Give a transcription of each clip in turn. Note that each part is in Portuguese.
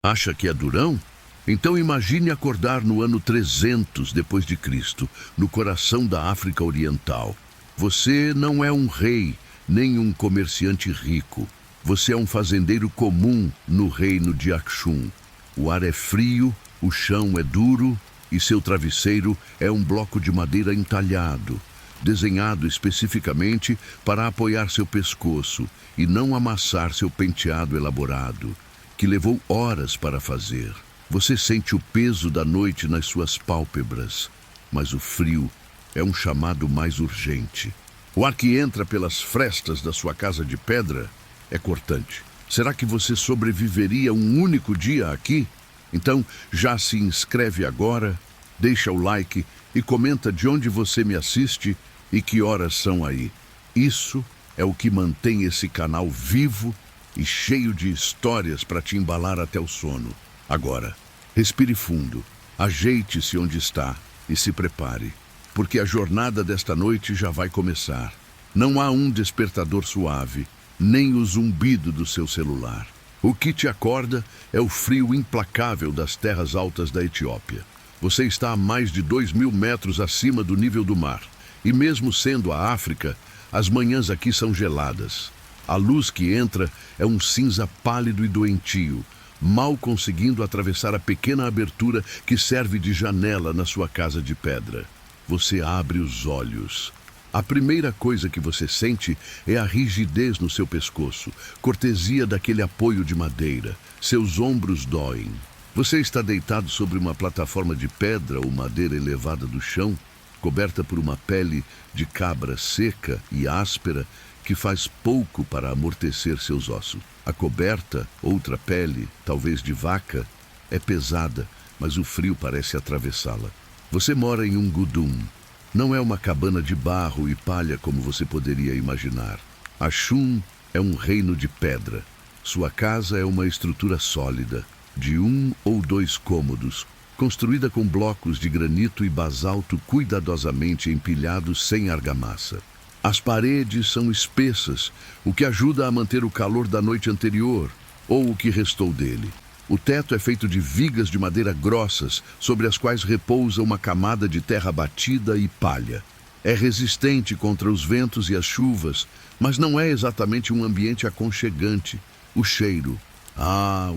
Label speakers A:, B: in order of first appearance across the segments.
A: Acha que é durão? Então imagine acordar no ano 300 depois de Cristo, no coração da África Oriental. Você não é um rei, nem um comerciante rico. Você é um fazendeiro comum no reino de Axum. O ar é frio, o chão é duro e seu travesseiro é um bloco de madeira entalhado, desenhado especificamente para apoiar seu pescoço e não amassar seu penteado elaborado, que levou horas para fazer. Você sente o peso da noite nas suas pálpebras, mas o frio é um chamado mais urgente. O ar que entra pelas frestas da sua casa de pedra é cortante. Será que você sobreviveria um único dia aqui? Então, já se inscreve agora, deixa o like e comenta de onde você me assiste e que horas são aí. Isso é o que mantém esse canal vivo e cheio de histórias para te embalar até o sono. Agora, respire fundo, ajeite-se onde está e se prepare, porque a jornada desta noite já vai começar. Não há um despertador suave, nem o zumbido do seu celular. O que te acorda é o frio implacável das terras altas da Etiópia. Você está a mais de 2.000 metros acima do nível do mar, e mesmo sendo a África, as manhãs aqui são geladas. A luz que entra é um cinza pálido e doentio, mal conseguindo atravessar a pequena abertura que serve de janela na sua casa de pedra. Você abre os olhos. A primeira coisa que você sente é a rigidez no seu pescoço, cortesia daquele apoio de madeira. Seus ombros doem. Você está deitado sobre uma plataforma de pedra ou madeira elevada do chão, coberta por uma pele de cabra seca e áspera que faz pouco para amortecer seus ossos. A coberta, outra pele, talvez de vaca, é pesada, mas o frio parece atravessá-la. Você mora em um gudum. Não é uma cabana de barro e palha como você poderia imaginar. Axum é um reino de pedra. Sua casa é uma estrutura sólida, de 1 ou 2 cômodos, construída com blocos de granito e basalto cuidadosamente empilhados sem argamassa. As paredes são espessas, o que ajuda a manter o calor da noite anterior, ou o que restou dele. O teto é feito de vigas de madeira grossas, sobre as quais repousa uma camada de terra batida e palha. É resistente contra os ventos e as chuvas, mas não é exatamente um ambiente aconchegante. O cheiro.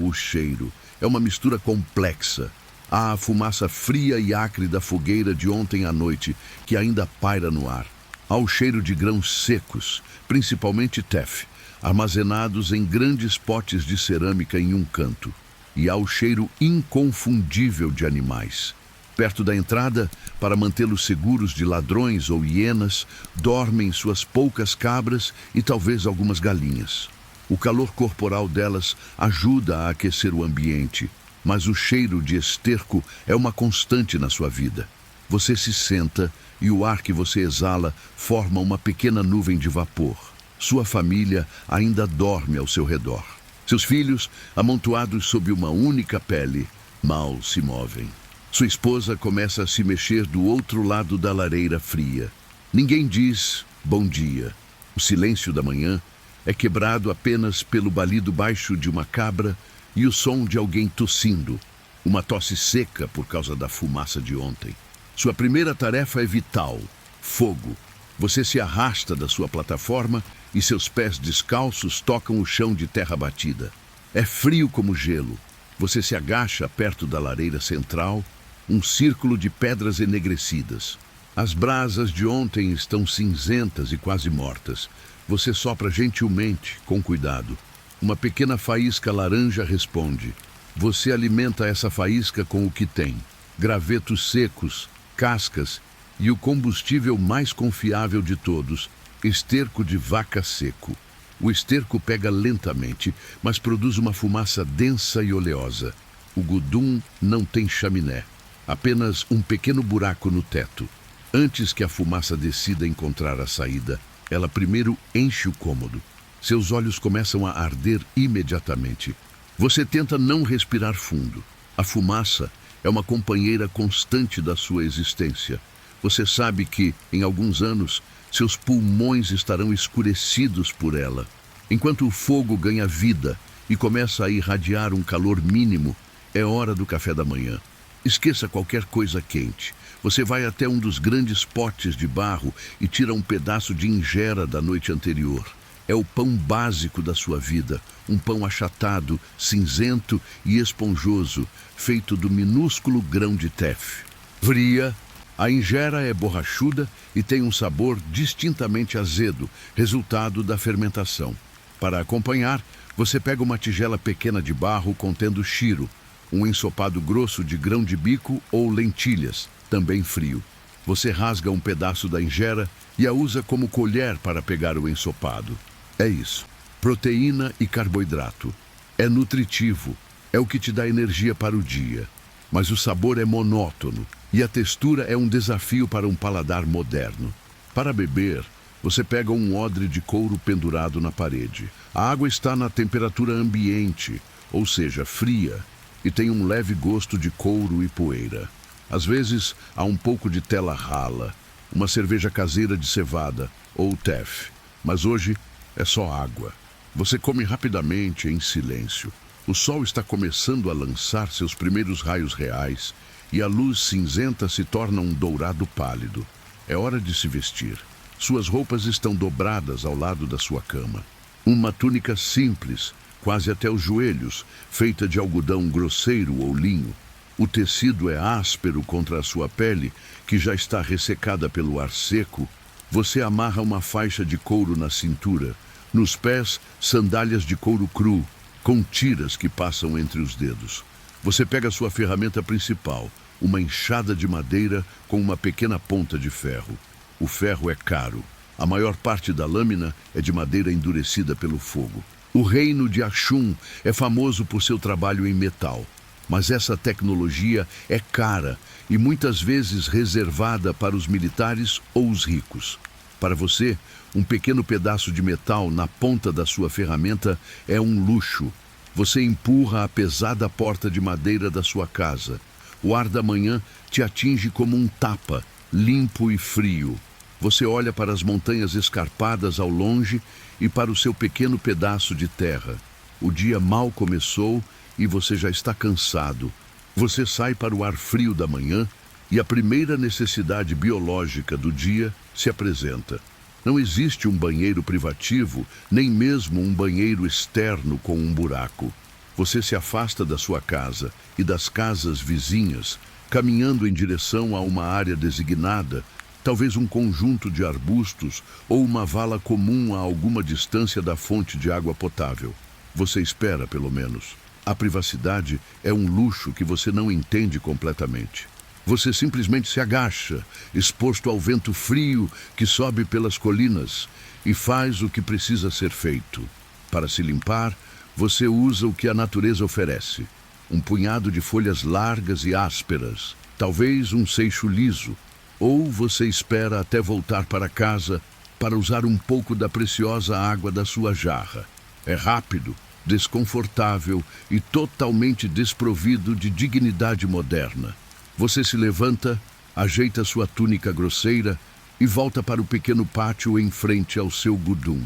A: O cheiro. É uma mistura complexa. Há a fumaça fria e acre da fogueira de ontem à noite, que ainda paira no ar. Há o cheiro de grãos secos, principalmente teff, armazenados em grandes potes de cerâmica em um canto. E há o cheiro inconfundível de animais. Perto da entrada, para mantê-los seguros de ladrões ou hienas, dormem suas poucas cabras e talvez algumas galinhas. O calor corporal delas ajuda a aquecer o ambiente, mas o cheiro de esterco é uma constante na sua vida. Você se senta e o ar que você exala forma uma pequena nuvem de vapor. Sua família ainda dorme ao seu redor. Seus filhos, amontoados sob uma única pele, mal se movem. Sua esposa começa a se mexer do outro lado da lareira fria. Ninguém diz bom dia. O silêncio da manhã é quebrado apenas pelo balido baixo de uma cabra e o som de alguém tossindo, uma tosse seca por causa da fumaça de ontem. Sua primeira tarefa é vital: fogo. Você se arrasta da sua plataforma e seus pés descalços tocam o chão de terra batida. É frio como gelo. Você se agacha perto da lareira central, um círculo de pedras enegrecidas. As brasas de ontem estão cinzentas e quase mortas. Você sopra gentilmente, com cuidado. Uma pequena faísca laranja responde. Você alimenta essa faísca com o que tem: gravetos secos, cascas e o combustível mais confiável de todos, esterco de vaca seco. O esterco pega lentamente, mas produz uma fumaça densa e oleosa. O gudum não tem chaminé, apenas um pequeno buraco no teto. Antes que a fumaça decida encontrar a saída, ela primeiro enche o cômodo. Seus olhos começam a arder imediatamente. Você tenta não respirar fundo. A fumaça é uma companheira constante da sua existência. Você sabe que, em alguns anos, seus pulmões estarão escurecidos por ela. Enquanto o fogo ganha vida e começa a irradiar um calor mínimo, é hora do café da manhã. Esqueça qualquer coisa quente. Você vai até um dos grandes potes de barro e tira um pedaço de injera da noite anterior. É o pão básico da sua vida, um pão achatado, cinzento e esponjoso, feito do minúsculo grão de teff. Fria, a injera é borrachuda e tem um sabor distintamente azedo, resultado da fermentação. Para acompanhar, você pega uma tigela pequena de barro contendo shiro, um ensopado grosso de grão de bico ou lentilhas, também frio. Você rasga um pedaço da injera e a usa como colher para pegar o ensopado. É isso. Proteína e carboidrato. É nutritivo. É o que te dá energia para o dia. Mas o sabor é monótono e a textura é um desafio para um paladar moderno. Para beber, você pega um odre de couro pendurado na parede. A água está na temperatura ambiente, ou seja, fria, e tem um leve gosto de couro e poeira. Às vezes, há um pouco de tela rala, uma cerveja caseira de cevada ou teff. Mas hoje é só água. Você come rapidamente, em silêncio. O sol está começando a lançar seus primeiros raios reais e a luz cinzenta se torna um dourado pálido. É hora de se vestir. Suas roupas estão dobradas ao lado da sua cama. Uma túnica simples, quase até os joelhos, feita de algodão grosseiro ou linho. O tecido é áspero contra a sua pele, que já está ressecada pelo ar seco. Você amarra uma faixa de couro na cintura. Nos pés, sandálias de couro cru, com tiras que passam entre os dedos. Você pega sua ferramenta principal, uma enxada de madeira com uma pequena ponta de ferro. O ferro é caro. A maior parte da lâmina é de madeira endurecida pelo fogo. O reino de Axum é famoso por seu trabalho em metal, mas essa tecnologia é cara e muitas vezes reservada para os militares ou os ricos. Para você, um pequeno pedaço de metal na ponta da sua ferramenta é um luxo. Você empurra a pesada porta de madeira da sua casa. O ar da manhã te atinge como um tapa, limpo e frio. Você olha para as montanhas escarpadas ao longe e para o seu pequeno pedaço de terra. O dia mal começou e você já está cansado. Você sai para o ar frio da manhã e a primeira necessidade biológica do dia se apresenta. Não existe um banheiro privativo, nem mesmo um banheiro externo com um buraco. Você se afasta da sua casa e das casas vizinhas, caminhando em direção a uma área designada, talvez um conjunto de arbustos ou uma vala comum a alguma distância da fonte de água potável. Você espera, pelo menos. A privacidade é um luxo que você não entende completamente. Você simplesmente se agacha, exposto ao vento frio que sobe pelas colinas, e faz o que precisa ser feito. Para se limpar, você usa o que a natureza oferece. Um punhado de folhas largas e ásperas, talvez um seixo liso, ou você espera até voltar para casa para usar um pouco da preciosa água da sua jarra. É rápido, desconfortável e totalmente desprovido de dignidade moderna. Você se levanta, ajeita sua túnica grosseira e volta para o pequeno pátio em frente ao seu gudum.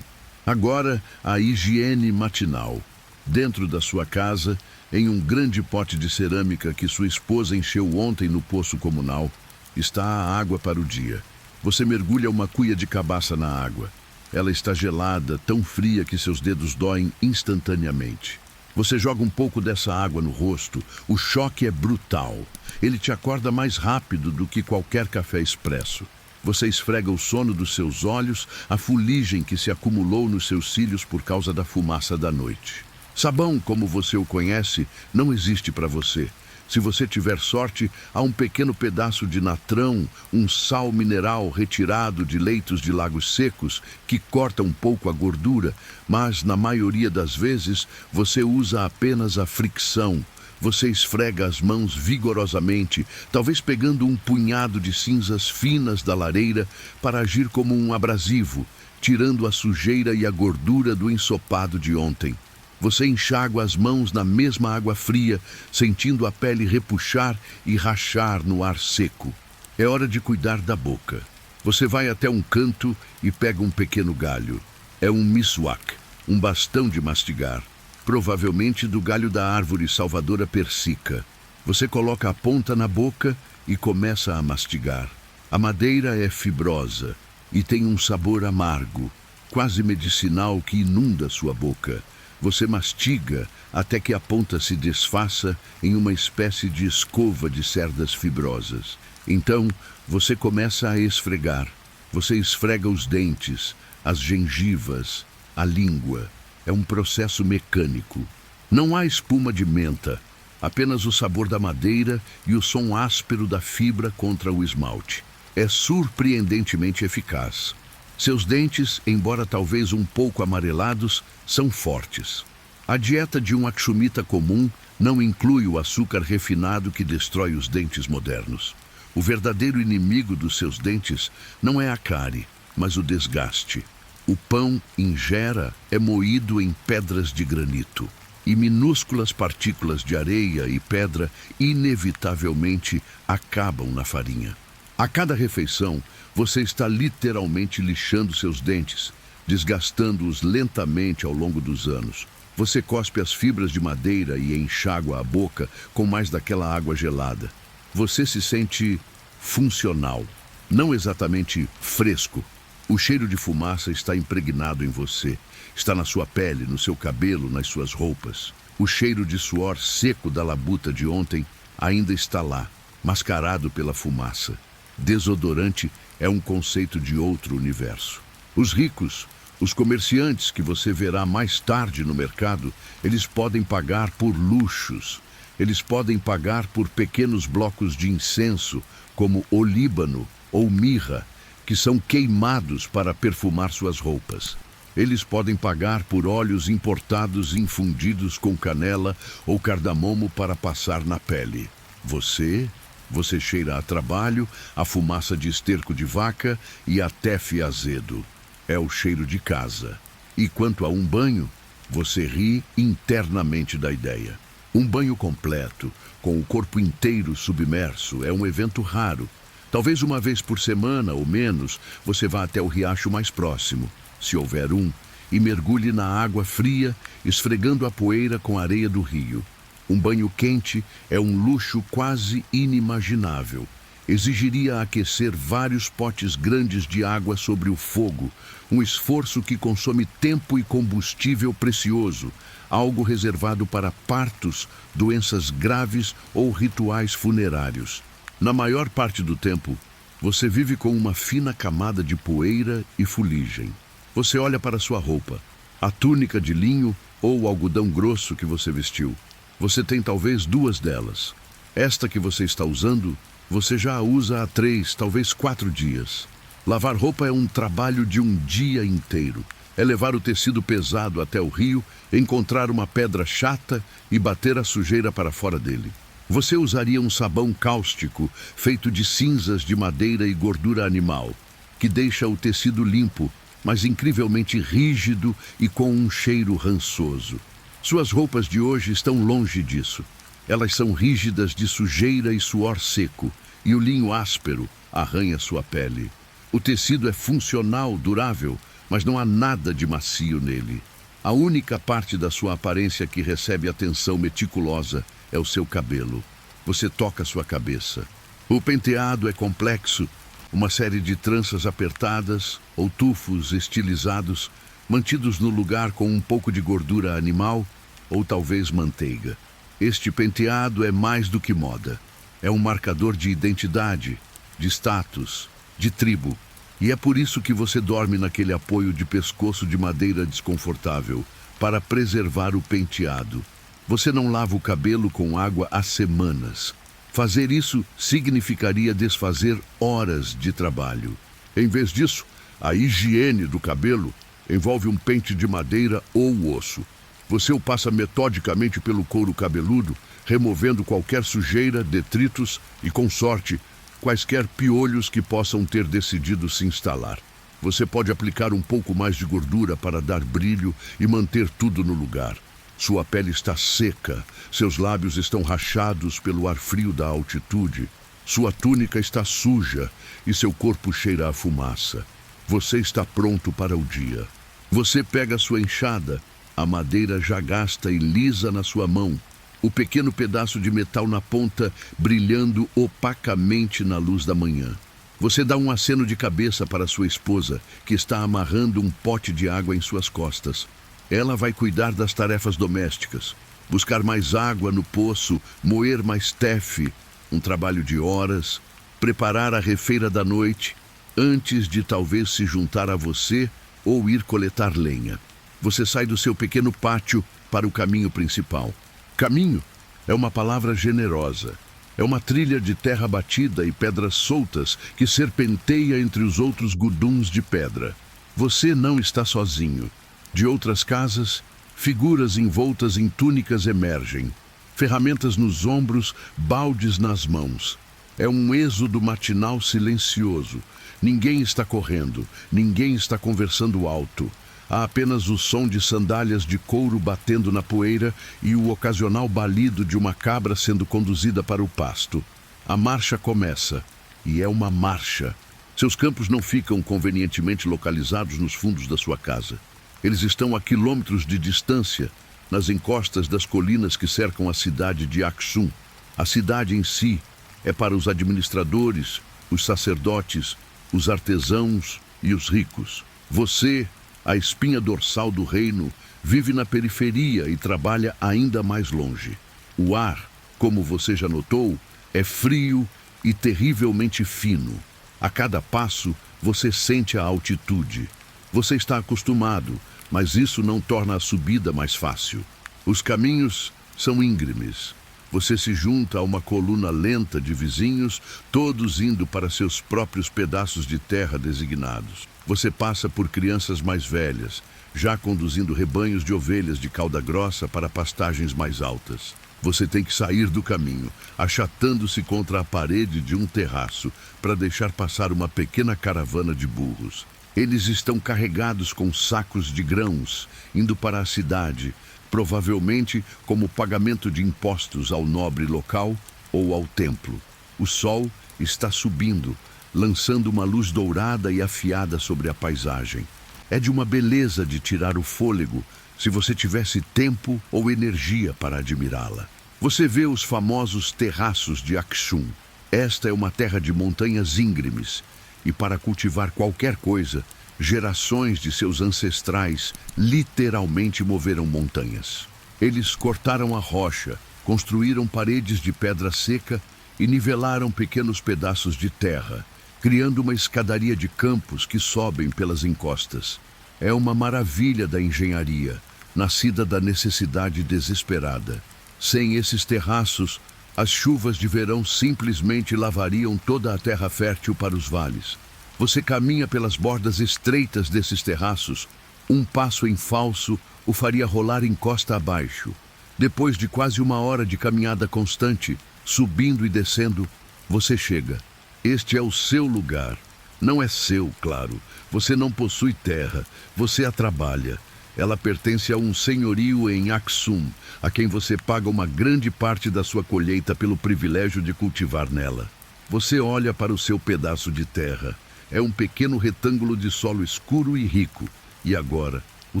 A: Agora, a higiene matinal. Dentro da sua casa, em um grande pote de cerâmica que sua esposa encheu ontem no poço comunal, está a água para o dia. Você mergulha uma cuia de cabaça na água. Ela está gelada, tão fria que seus dedos doem instantaneamente. Você joga um pouco dessa água no rosto. O choque é brutal. Ele te acorda mais rápido do que qualquer café expresso. Você esfrega o sono dos seus olhos, a fuligem que se acumulou nos seus cílios por causa da fumaça da noite. Sabão, como você o conhece, não existe para você. Se você tiver sorte, há um pequeno pedaço de natrão, um sal mineral retirado de leitos de lagos secos, que corta um pouco a gordura, mas, na maioria das vezes, você usa apenas a fricção. Você esfrega as mãos vigorosamente, talvez pegando um punhado de cinzas finas da lareira para agir como um abrasivo, tirando a sujeira e a gordura do ensopado de ontem. Você enxágua as mãos na mesma água fria, sentindo a pele repuxar e rachar no ar seco. É hora de cuidar da boca. Você vai até um canto e pega um pequeno galho. É um miswak, um bastão de mastigar. provavelmente do galho da árvore salvadora persica. Você coloca a ponta na boca e começa a mastigar. A madeira é fibrosa e tem um sabor amargo, quase medicinal, que inunda sua boca. Você mastiga até que a ponta se desfaça em uma espécie de escova de cerdas fibrosas. Então, você começa a esfregar. Você esfrega os dentes, as gengivas, a língua. É um processo mecânico. Não há espuma de menta, apenas o sabor da madeira e o som áspero da fibra contra o esmalte. É surpreendentemente eficaz. Seus dentes, embora talvez um pouco amarelados, são fortes. A dieta de um akshumita comum não inclui o açúcar refinado que destrói os dentes modernos. O verdadeiro inimigo dos seus dentes não é a cárie, mas o desgaste. O pão em gera é moído em pedras de granito, e minúsculas partículas de areia e pedra inevitavelmente acabam na farinha. A cada refeição, você está literalmente lixando seus dentes, desgastando-os lentamente ao longo dos anos. Você cospe as fibras de madeira e enxágua a boca com mais daquela água gelada. Você se sente funcional, não exatamente fresco. O cheiro de fumaça está impregnado em você. Está na sua pele, no seu cabelo, nas suas roupas. O cheiro de suor seco da labuta de ontem ainda está lá, mascarado pela fumaça. Desodorante é um conceito de outro universo. Os ricos, os comerciantes que você verá mais tarde no mercado, eles podem pagar por luxos. Eles podem pagar por pequenos blocos de incenso, como olíbano ou mirra, que são queimados para perfumar suas roupas. Eles podem pagar por óleos importados infundidos com canela ou cardamomo para passar na pele. Você cheira a trabalho, a fumaça de esterco de vaca e a tefe azedo. É o cheiro de casa. E quanto a um banho, você ri internamente da ideia. Um banho completo, com o corpo inteiro submerso, é um evento raro. Talvez uma vez por semana ou menos, você vá até o riacho mais próximo, se houver um, e mergulhe na água fria, esfregando a poeira com a areia do rio. Um banho quente é um luxo quase inimaginável. Exigiria aquecer vários potes grandes de água sobre o fogo, um esforço que consome tempo e combustível precioso, algo reservado para partos, doenças graves ou rituais funerários. Na maior parte do tempo, você vive com uma fina camada de poeira e fuligem. Você olha para sua roupa, a túnica de linho ou o algodão grosso que você vestiu. Você tem talvez duas delas. Esta que você está usando, você já a usa há 3, talvez 4 dias. Lavar roupa é um trabalho de um dia inteiro. É levar o tecido pesado até o rio, encontrar uma pedra chata e bater a sujeira para fora dele. Você usaria um sabão cáustico feito de cinzas de madeira e gordura animal, que deixa o tecido limpo, mas incrivelmente rígido e com um cheiro rançoso. Suas roupas de hoje estão longe disso. Elas são rígidas de sujeira e suor seco, e o linho áspero arranha sua pele. O tecido é funcional, durável, mas não há nada de macio nele. A única parte da sua aparência que recebe atenção meticulosa é o seu cabelo. Você toca sua cabeça. O penteado é complexo, uma série de tranças apertadas ou tufos estilizados, mantidos no lugar com um pouco de gordura animal ou talvez manteiga. Este penteado é mais do que moda. É um marcador de identidade, de status, de tribo. E é por isso que você dorme naquele apoio de pescoço de madeira desconfortável, para preservar o penteado. Você não lava o cabelo com água há semanas. Fazer isso significaria desfazer horas de trabalho. Em vez disso, a higiene do cabelo envolve um pente de madeira ou osso. Você o passa metodicamente pelo couro cabeludo, removendo qualquer sujeira, detritos e, com sorte, quaisquer piolhos que possam ter decidido se instalar. Você pode aplicar um pouco mais de gordura para dar brilho e manter tudo no lugar. Sua pele está seca, seus lábios estão rachados pelo ar frio da altitude, sua túnica está suja e seu corpo cheira a fumaça. Você está pronto para o dia. Você pega sua enxada a madeira já gasta e lisa na sua mão, o pequeno pedaço de metal na ponta brilhando opacamente na luz da manhã. Você dá um aceno de cabeça para sua esposa, que está amarrando um pote de água em suas costas. Ela vai cuidar das tarefas domésticas, buscar mais água no poço, moer mais tefe, um trabalho de horas, preparar a refeira da noite, antes de talvez se juntar a você ou ir coletar lenha. Você sai do seu pequeno pátio para o caminho principal. Caminho é uma palavra generosa. É uma trilha de terra batida e pedras soltas que serpenteia entre os outros guduns de pedra. Você não está sozinho. De outras casas, figuras envoltas em túnicas emergem. Ferramentas nos ombros, baldes nas mãos. É um êxodo matinal silencioso. Ninguém está correndo, ninguém está conversando alto. Há apenas o som de sandálias de couro batendo na poeira e o ocasional balido de uma cabra sendo conduzida para o pasto. A marcha começa, e é uma marcha. Seus campos não ficam convenientemente localizados nos fundos da sua casa. Eles estão a quilômetros de distância, nas encostas das colinas que cercam a cidade de Aksum. A cidade em si é para os administradores, os sacerdotes, os artesãos e os ricos. Você, a espinha dorsal do reino, vive na periferia e trabalha ainda mais longe. O ar, como você já notou, é frio e terrivelmente fino. A cada passo, você sente a altitude. Você está acostumado, mas isso não torna a subida mais fácil. Os caminhos são íngremes. Você se junta a uma coluna lenta de vizinhos, todos indo para seus próprios pedaços de terra designados. Você passa por crianças mais velhas, já conduzindo rebanhos de ovelhas de cauda grossa para pastagens mais altas. Você tem que sair do caminho, achatando-se contra a parede de um terraço, para deixar passar uma pequena caravana de burros. Eles estão carregados com sacos de grãos, indo para a cidade, provavelmente como pagamento de impostos ao nobre local ou ao templo. O sol está subindo, lançando uma luz dourada e afiada sobre a paisagem. É de uma beleza de tirar o fôlego, se você tivesse tempo ou energia para admirá-la. Você vê os famosos terraços de Aksum. Esta é uma terra de montanhas íngremes, e para cultivar qualquer coisa, gerações de seus ancestrais literalmente moveram montanhas. Eles cortaram a rocha, construíram paredes de pedra seca e nivelaram pequenos pedaços de terra, criando uma escadaria de campos que sobem pelas encostas. É uma maravilha da engenharia, nascida da necessidade desesperada. Sem esses terraços, as chuvas de verão simplesmente lavariam toda a terra fértil para os vales. Você caminha pelas bordas estreitas desses terraços. Um passo em falso o faria rolar encosta abaixo. Depois de quase uma hora de caminhada constante, subindo e descendo, você chega. Este é o seu lugar. Não é seu, claro. Você não possui terra. Você a trabalha. Ela pertence a um senhorio em Aksum, a quem você paga uma grande parte da sua colheita pelo privilégio de cultivar nela. Você olha para o seu pedaço de terra. É um pequeno retângulo de solo escuro e rico. E agora, o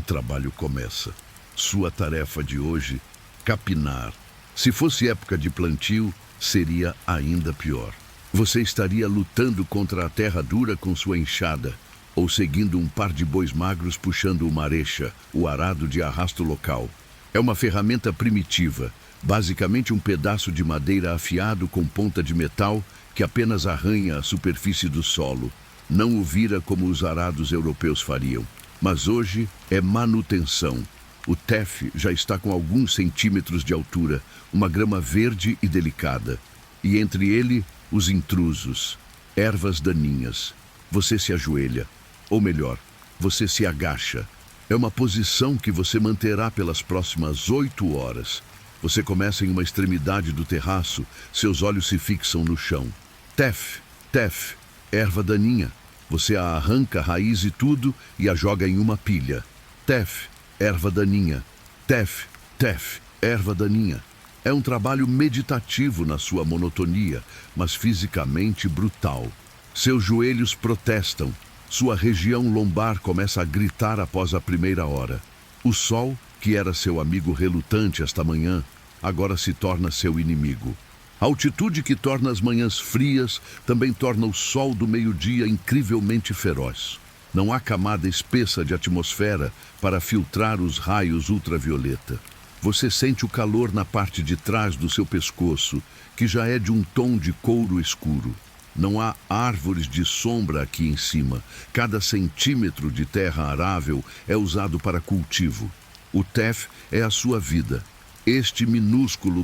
A: trabalho começa. Sua tarefa de hoje, capinar. Se fosse época de plantio, seria ainda pior. Você estaria lutando contra a terra dura com sua enxada, ou seguindo um par de bois magros puxando uma arecha, o arado de arrasto local. É uma ferramenta primitiva, basicamente um pedaço de madeira afiado com ponta de metal que apenas arranha a superfície do solo. Não o vira como os arados europeus fariam. Mas hoje é manutenção. O tefe já está com alguns centímetros de altura, uma grama verde e delicada. E entre ele, os intrusos, ervas daninhas. Você se ajoelha, ou melhor, você se agacha. É uma posição que você manterá pelas próximas 8 horas. Você começa em uma extremidade do terraço, seus olhos se fixam no chão. Tef, erva daninha. Você a arranca, raiz e tudo, e a joga em uma pilha. Tef, erva daninha. Tef, erva daninha. É um trabalho meditativo na sua monotonia, mas fisicamente brutal. Seus joelhos protestam. Sua região lombar começa a gritar após a primeira hora. O sol que era seu amigo relutante esta manhã, agora se torna seu inimigo. A altitude que torna as manhãs frias também torna o sol do meio-dia incrivelmente feroz. Não há camada espessa de atmosfera para filtrar os raios ultravioleta. Você sente o calor na parte de trás do seu pescoço, que já é de um tom de couro escuro. Não há árvores de sombra aqui em cima. Cada centímetro de terra arável é usado para cultivo. O tef é a sua vida. Este minúsculo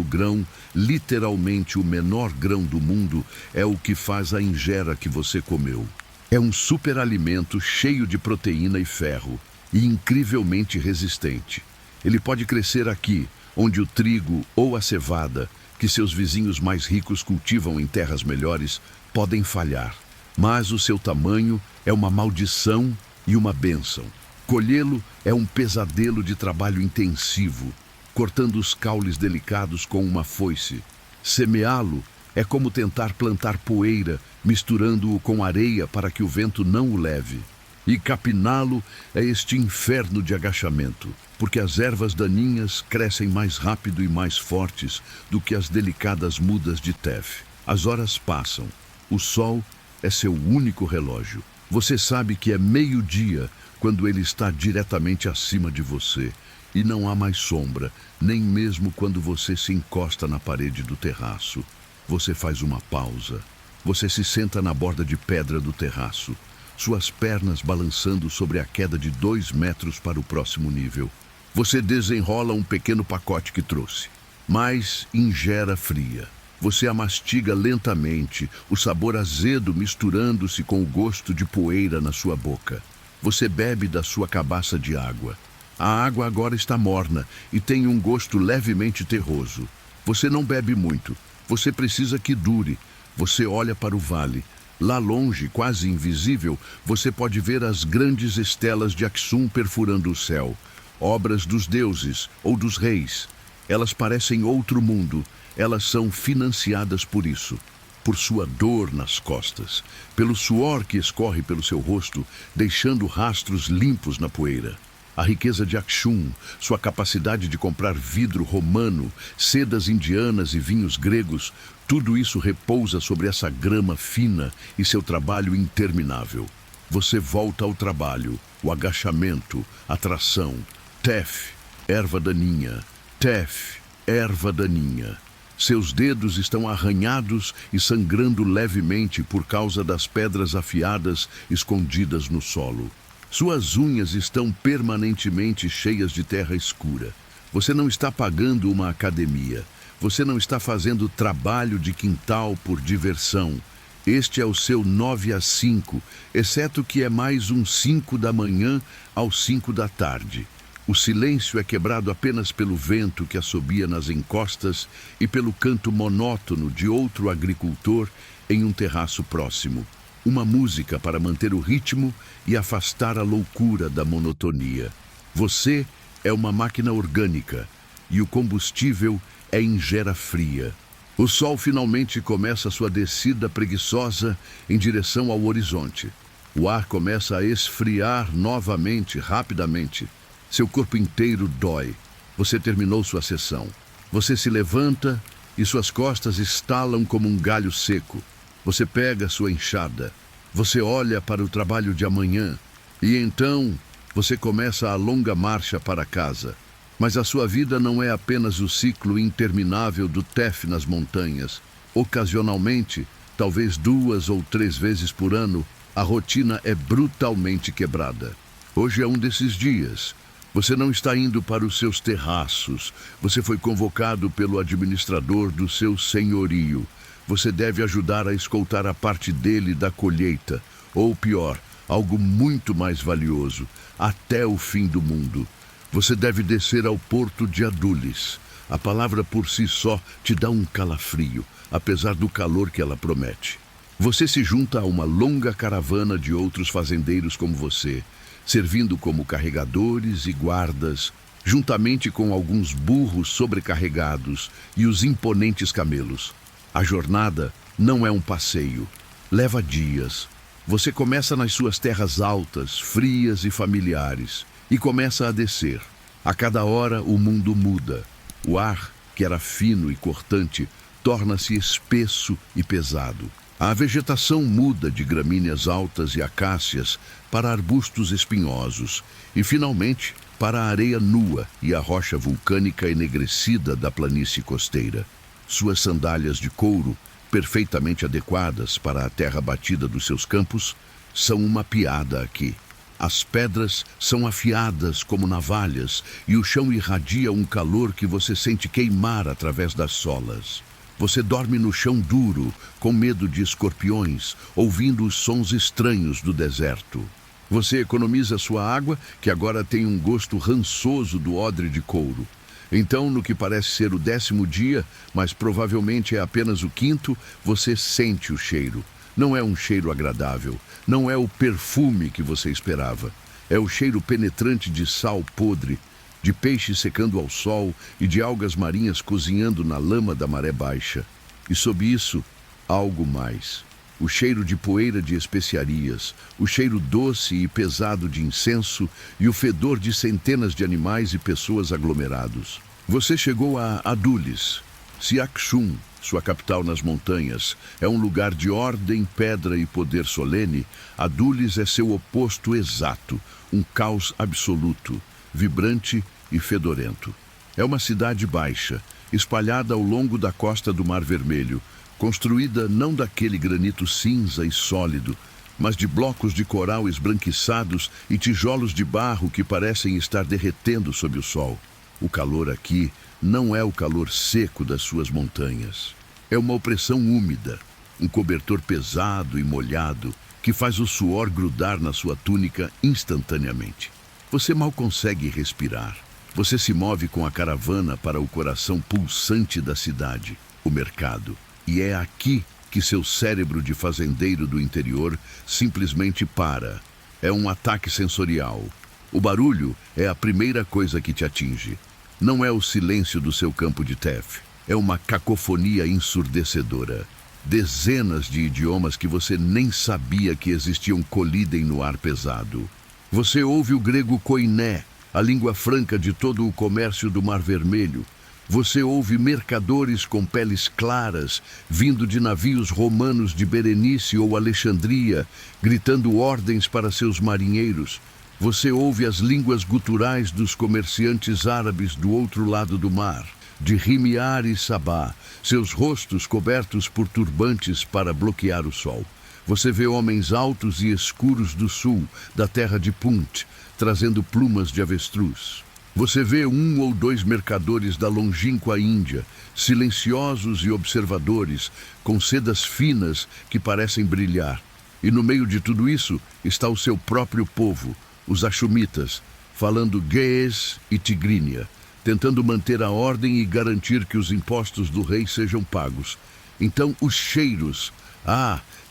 A: grão, literalmente o menor grão do mundo, é o que faz a injera que você comeu. É um superalimento cheio de proteína e ferro, e incrivelmente resistente. Ele pode crescer aqui, onde o trigo ou a cevada, que seus vizinhos mais ricos cultivam em terras melhores, podem falhar. Mas o seu tamanho é uma maldição e uma bênção. Colhê-lo é um pesadelo de trabalho intensivo, cortando os caules delicados com uma foice. Semeá-lo é como tentar plantar poeira, misturando-o com areia para que o vento não o leve. E capiná-lo é este inferno de agachamento, porque as ervas daninhas crescem mais rápido e mais fortes do que as delicadas mudas de tef. As horas passam. O sol é seu único relógio. Você sabe que é meio-dia quando ele está diretamente acima de você. E não há mais sombra, nem mesmo quando você se encosta na parede do terraço. Você faz uma pausa. Você se senta na borda de pedra do terraço, suas pernas balançando sobre a queda de 2 metros para o próximo nível. Você desenrola um pequeno pacote que trouxe, mas injera fria. Você a mastiga lentamente, o sabor azedo misturando-se com o gosto de poeira na sua boca. Você bebe da sua cabaça de água. A água agora está morna e tem um gosto levemente terroso. Você não bebe muito. Você precisa que dure. Você olha para o vale. Lá longe, quase invisível, você pode ver as grandes estelas de Aksum perfurando o céu. Obras dos deuses ou dos reis. Elas parecem outro mundo. Elas são financiadas por isso. Por sua dor nas costas. Pelo suor que escorre pelo seu rosto, deixando rastros limpos na poeira. A riqueza de Aksum, sua capacidade de comprar vidro romano, sedas indianas e vinhos gregos, tudo isso repousa sobre essa grama fina e seu trabalho interminável. Você volta ao trabalho, o agachamento, a tração. Tef, erva daninha. Tef, erva daninha. Seus dedos estão arranhados e sangrando levemente por causa das pedras afiadas escondidas no solo. Suas unhas estão permanentemente cheias de terra escura. Você não está pagando uma academia. Você não está fazendo trabalho de quintal por diversão. Este é o seu 9 às 5, exceto que é mais um 5 da manhã aos 5 da tarde. O silêncio é quebrado apenas pelo vento que assobia nas encostas e pelo canto monótono de outro agricultor em um terraço próximo. Uma música para manter o ritmo e afastar a loucura da monotonia. Você é uma máquina orgânica e o combustível é injera fria. O sol finalmente começa sua descida preguiçosa em direção ao horizonte. O ar começa a esfriar novamente, rapidamente. Seu corpo inteiro dói. Você terminou sua sessão. Você se levanta e suas costas estalam como um galho seco. Você pega sua enxada. Você olha para o trabalho de amanhã. E então você começa a longa marcha para casa. Mas a sua vida não é apenas o ciclo interminável do tef nas montanhas. Ocasionalmente, talvez 2 ou 3 vezes por ano, a rotina é brutalmente quebrada. Hoje é um desses dias. Você não está indo para os seus terraços. Você foi convocado pelo administrador do seu senhorio. Você deve ajudar a escoltar a parte dele da colheita, ou pior, algo muito mais valioso, até o fim do mundo. Você deve descer ao porto de Adulis. A palavra por si só te dá um calafrio, apesar do calor que ela promete. Você se junta a uma longa caravana de outros fazendeiros como você, servindo como carregadores e guardas, juntamente com alguns burros sobrecarregados e os imponentes camelos. A jornada não é um passeio. Leva dias. Você começa nas suas terras altas, frias e familiares, e começa a descer. A cada hora o mundo muda. O ar, que era fino e cortante, torna-se espesso e pesado. A vegetação muda de gramíneas altas e acácias para arbustos espinhosos e, finalmente, para a areia nua e a rocha vulcânica enegrecida da planície costeira. Suas sandálias de couro, perfeitamente adequadas para a terra batida dos seus campos, são uma piada aqui. As pedras são afiadas como navalhas e o chão irradia um calor que você sente queimar através das solas. Você dorme no chão duro, com medo de escorpiões, ouvindo os sons estranhos do deserto. Você economiza sua água, que agora tem um gosto rançoso do odre de couro. Então, no que parece ser o 10º dia, mas provavelmente é apenas o 5º, você sente o cheiro. Não é um cheiro agradável, não é o perfume que você esperava. É o cheiro penetrante de sal podre, de peixe secando ao sol e de algas marinhas cozinhando na lama da maré baixa. E sob isso, algo mais. O cheiro de poeira de especiarias, o cheiro doce e pesado de incenso e o fedor de centenas de animais e pessoas aglomerados. Você chegou a Adulis. Siakshum, sua capital nas montanhas, é um lugar de ordem, pedra e poder solene. Adulis é seu oposto exato, um caos absoluto, vibrante e fedorento. É uma cidade baixa, espalhada ao longo da costa do Mar Vermelho, construída não daquele granito cinza e sólido, mas de blocos de coral esbranquiçados e tijolos de barro que parecem estar derretendo sob o sol. O calor aqui não é o calor seco das suas montanhas. É uma opressão úmida, um cobertor pesado e molhado que faz o suor grudar na sua túnica instantaneamente. Você mal consegue respirar. Você se move com a caravana para o coração pulsante da cidade, o mercado. E é aqui que seu cérebro de fazendeiro do interior simplesmente para. É um ataque sensorial. O barulho é a primeira coisa que te atinge. Não é o silêncio do seu campo de Tef. É uma cacofonia ensurdecedora. Dezenas de idiomas que você nem sabia que existiam colidem no ar pesado. Você ouve o grego koiné, a língua franca de todo o comércio do Mar Vermelho. Você ouve mercadores com peles claras, vindo de navios romanos de Berenice ou Alexandria, gritando ordens para seus marinheiros. Você ouve as línguas guturais dos comerciantes árabes do outro lado do mar, de Himyar e Sabá, seus rostos cobertos por turbantes para bloquear o sol. Você vê homens altos e escuros do sul, da terra de Punt, trazendo plumas de avestruz. Você vê 1 ou 2 mercadores da longínqua Índia, silenciosos e observadores, com sedas finas que parecem brilhar. E no meio de tudo isso está o seu próprio povo, os Ashumitas, falando Ge'ez e Tigrínia, tentando manter a ordem e garantir que os impostos do rei sejam pagos. Então os cheiros,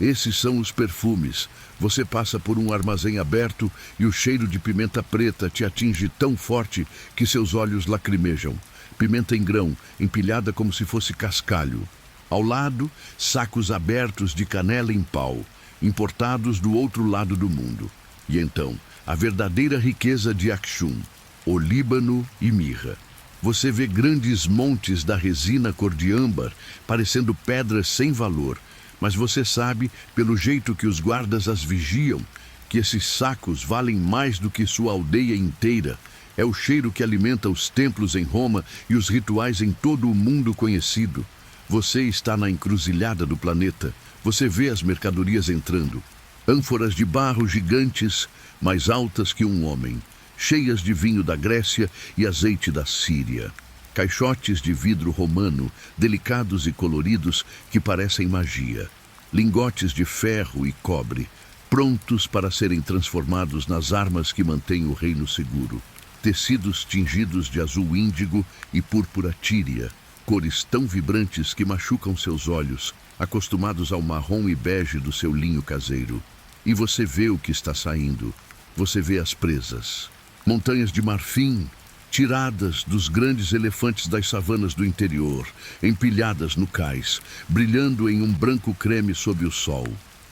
A: esses são os perfumes. Você passa por um armazém aberto e o cheiro de pimenta preta te atinge tão forte que seus olhos lacrimejam. Pimenta em grão, empilhada como se fosse cascalho. Ao lado, sacos abertos de canela em pau, importados do outro lado do mundo. E então, a verdadeira riqueza de Aksum, o Líbano e mirra. Você vê grandes montes da resina cor de âmbar, parecendo pedras sem valor, mas você sabe, pelo jeito que os guardas as vigiam, que esses sacos valem mais do que sua aldeia inteira. É o cheiro que alimenta os templos em Roma e os rituais em todo o mundo conhecido. Você está na encruzilhada do planeta. Você vê as mercadorias entrando. Ânforas de barro gigantes, mais altas que um homem, cheias de vinho da Grécia e azeite da Síria. Caixotes de vidro romano, delicados e coloridos, que parecem magia. Lingotes de ferro e cobre, prontos para serem transformados nas armas que mantêm o reino seguro. Tecidos tingidos de azul índigo e púrpura tíria, cores tão vibrantes que machucam seus olhos, acostumados ao marrom e bege do seu linho caseiro. E você vê o que está saindo. Você vê as presas. Montanhas de marfim, tiradas dos grandes elefantes das savanas do interior, empilhadas no cais, brilhando em um branco creme sob o sol.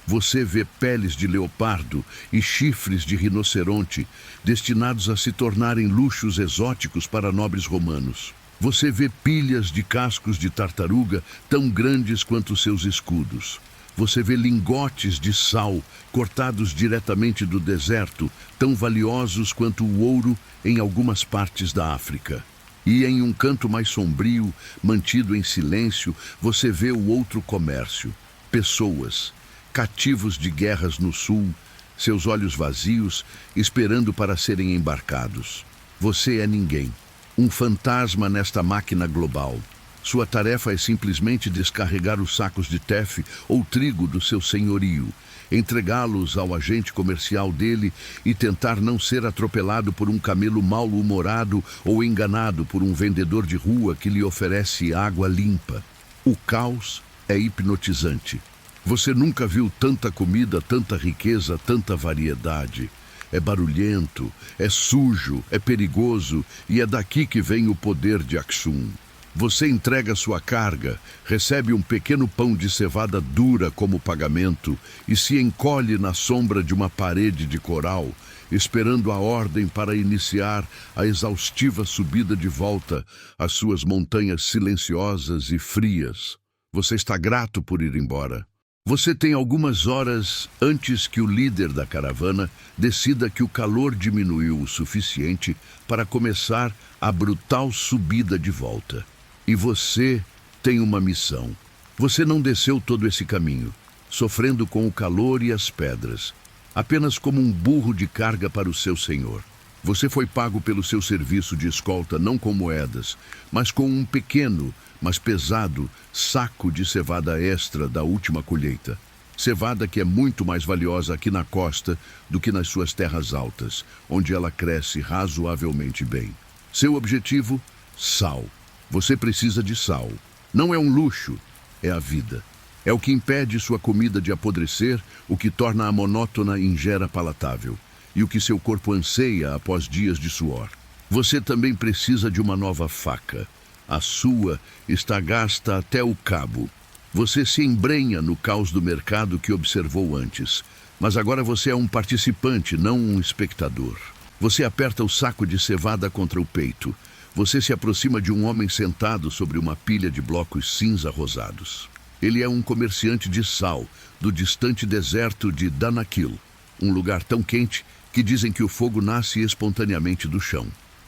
A: Você vê peles de leopardo e chifres de rinoceronte, destinados a se tornarem luxos exóticos para nobres romanos. Você vê pilhas de cascos de tartaruga tão grandes quanto seus escudos. Você vê lingotes de sal cortados diretamente do deserto, tão valiosos quanto o ouro em algumas partes da África. E em um canto mais sombrio, mantido em silêncio, você vê o outro comércio. Pessoas, cativos de guerras no sul, seus olhos vazios, esperando para serem embarcados. Você é ninguém, um fantasma nesta máquina global. Sua tarefa é simplesmente descarregar os sacos de tefe ou trigo do seu senhorio, entregá-los ao agente comercial dele e tentar não ser atropelado por um camelo mal-humorado ou enganado por um vendedor de rua que lhe oferece água limpa. O caos é hipnotizante. Você nunca viu tanta comida, tanta riqueza, tanta variedade. É barulhento, é sujo, é perigoso e é daqui que vem o poder de Axum. Você entrega sua carga, recebe um pequeno pão de cevada dura como pagamento e se encolhe na sombra de uma parede de coral, esperando a ordem para iniciar a exaustiva subida de volta às suas montanhas silenciosas e frias. Você está grato por ir embora. Você tem algumas horas antes que o líder da caravana decida que o calor diminuiu o suficiente para começar a brutal subida de volta. E você tem uma missão. Você não desceu todo esse caminho, sofrendo com o calor e as pedras, apenas como um burro de carga para o seu senhor. Você foi pago pelo seu serviço de escolta não com moedas, mas com um pequeno, mas pesado, saco de cevada extra da última colheita. Cevada que é muito mais valiosa aqui na costa do que nas suas terras altas, onde ela cresce razoavelmente bem. Seu objetivo? Sal. Você precisa de sal. Não é um luxo, é a vida. É o que impede sua comida de apodrecer, o que torna a monótona ingera palatável, e o que seu corpo anseia após dias de suor. Você também precisa de uma nova faca. A sua está gasta até o cabo. Você se embrenha no caos do mercado que observou antes, mas agora você é um participante, não um espectador. Você aperta o saco de cevada contra o peito. Você se aproxima de um homem sentado sobre uma pilha de blocos cinza-rosados. Ele é um comerciante de sal, do distante deserto de Danakil, um lugar tão quente que dizem que o fogo nasce espontaneamente do chão.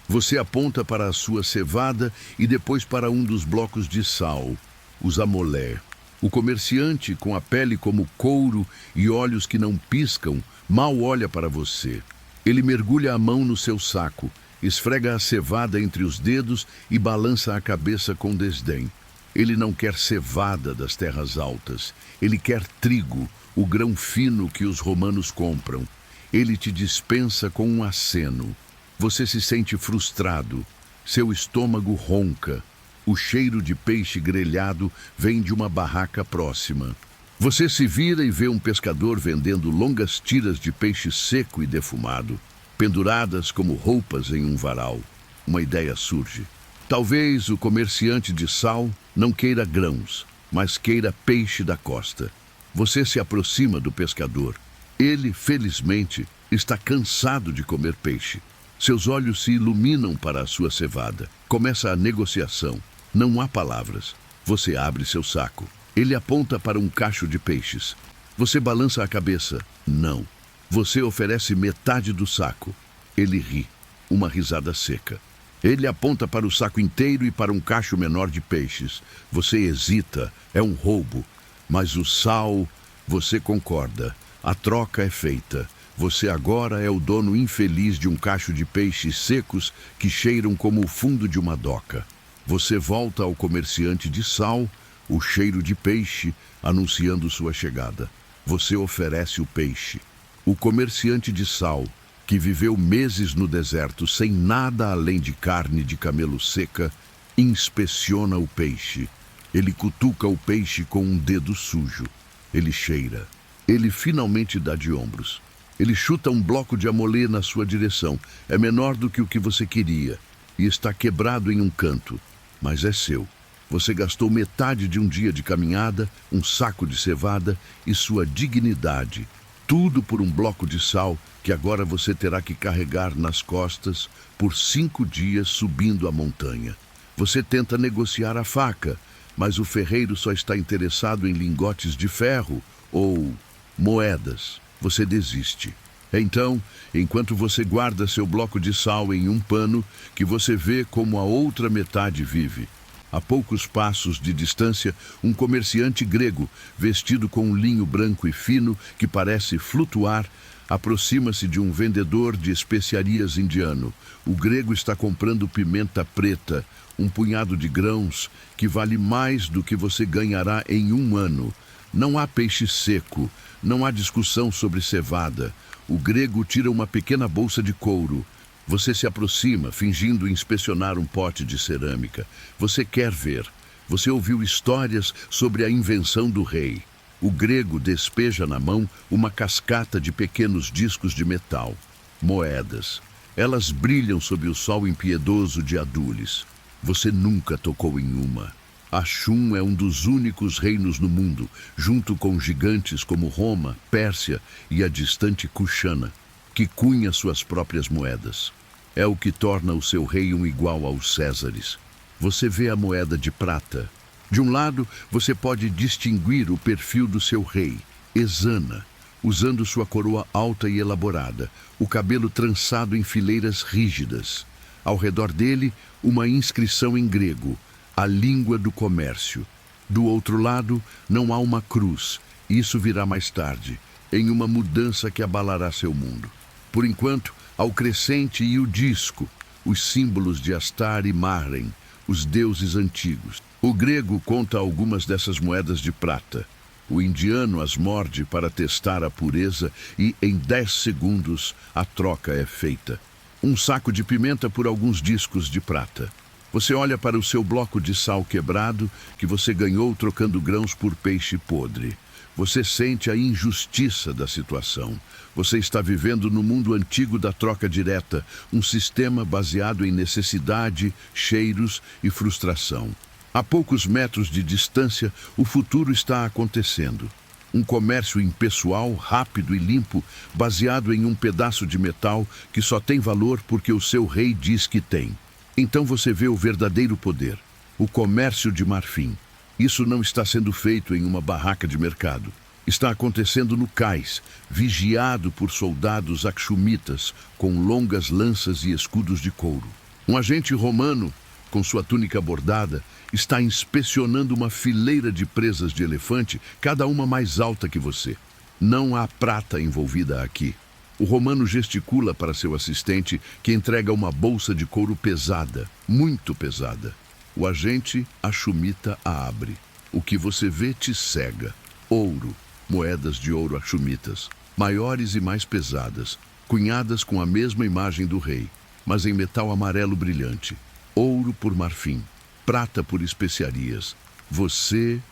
A: Você aponta para a sua cevada e depois para um dos blocos de sal, os amolé. O comerciante, com a pele como couro e olhos que não piscam, mal olha para você. Ele mergulha a mão no seu saco, esfrega a cevada entre os dedos e balança a cabeça com desdém. Ele não quer cevada das terras altas. Ele quer trigo, o grão fino que os romanos compram. Ele te dispensa com um aceno. Você se sente frustrado. Seu estômago ronca. O cheiro de peixe grelhado vem de uma barraca próxima. Você se vira e vê um pescador vendendo longas tiras de peixe seco e defumado, penduradas como roupas em um varal. Uma ideia surge. Talvez o comerciante de sal não queira grãos, mas queira peixe da costa. Você se aproxima do pescador. Ele, felizmente, está cansado de comer peixe. Seus olhos se iluminam para a sua cevada. Começa a negociação. Não há palavras. Você abre seu saco. Ele aponta para um cacho de peixes. Você balança a cabeça. Não. Você oferece metade do saco. Ele ri. Uma risada seca. Ele aponta para o saco inteiro e para um cacho menor de peixes. Você hesita. É um roubo. Mas o sal... Você concorda. A troca é feita. Você agora é o dono infeliz de um cacho de peixes secos que cheiram como o fundo de uma doca. Você volta ao comerciante de sal, o cheiro de peixe, anunciando sua chegada. Você oferece o peixe. O comerciante de sal, que viveu meses no deserto sem nada além de carne de camelo seca, inspeciona o peixe. Ele cutuca o peixe com um dedo sujo. Ele cheira. Ele finalmente dá de ombros. Ele chuta um bloco de amolê na sua direção. É menor do que o que você queria e está quebrado em um canto, mas é seu. Você gastou metade de um dia de caminhada, um saco de cevada e sua dignidade. Tudo por um bloco de sal que agora você terá que carregar nas costas por 5 dias subindo a montanha. Você tenta negociar a faca, mas o ferreiro só está interessado em lingotes de ferro ou moedas. Você desiste. Então, enquanto você guarda seu bloco de sal em um pano, que você vê como a outra metade vive. A poucos passos de distância, um comerciante grego, vestido com um linho branco e fino que parece flutuar, aproxima-se de um vendedor de especiarias indiano. O grego está comprando pimenta preta, um punhado de grãos que vale mais do que você ganhará em um ano. Não há peixe seco, não há discussão sobre cevada. O grego tira uma pequena bolsa de couro. Você se aproxima, fingindo inspecionar um pote de cerâmica. Você quer ver. Você ouviu histórias sobre a invenção do rei. O grego despeja na mão uma cascata de pequenos discos de metal. Moedas. Elas brilham sob o sol impiedoso de Adulis. Você nunca tocou em uma. Axum é um dos únicos reinos no mundo, junto com gigantes como Roma, Pérsia e a distante Kushana, que cunha suas próprias moedas. É o que torna o seu rei um igual aos Césares. Você vê a moeda de prata. De um lado, você pode distinguir o perfil do seu rei, Ezana, usando sua coroa alta e elaborada, o cabelo trançado em fileiras rígidas. Ao redor dele, uma inscrição em grego, a língua do comércio. Do outro lado, não há uma cruz. Isso virá mais tarde, em uma mudança que abalará seu mundo. Por enquanto, há o crescente e o disco, os símbolos de Astar e Maren, os deuses antigos. O grego conta algumas dessas moedas de prata. O indiano as morde para testar a pureza e, em 10 segundos, a troca é feita. Um saco de pimenta por alguns discos de prata. Você olha para o seu bloco de sal quebrado que você ganhou trocando grãos por peixe podre. Você sente a injustiça da situação. Você está vivendo no mundo antigo da troca direta, um sistema baseado em necessidade, cheiros e frustração. A poucos metros de distância, o futuro está acontecendo. Um comércio impessoal, rápido e limpo, baseado em um pedaço de metal que só tem valor porque o seu rei diz que tem. Então você vê o verdadeiro poder, o comércio de marfim. Isso não está sendo feito em uma barraca de mercado. Está acontecendo no cais, vigiado por soldados axumitas com longas lanças e escudos de couro. Um agente romano, com sua túnica bordada, está inspecionando uma fileira de presas de elefante, cada uma mais alta que você. Não há prata envolvida aqui. O romano gesticula para seu assistente, que entrega uma bolsa de couro pesada, muito pesada. O agente axumita a abre. O que você vê te cega. Ouro, moedas de ouro axumitas, maiores e mais pesadas, cunhadas com a mesma imagem do rei, mas em metal amarelo brilhante. Ouro por marfim, prata por especiarias. Você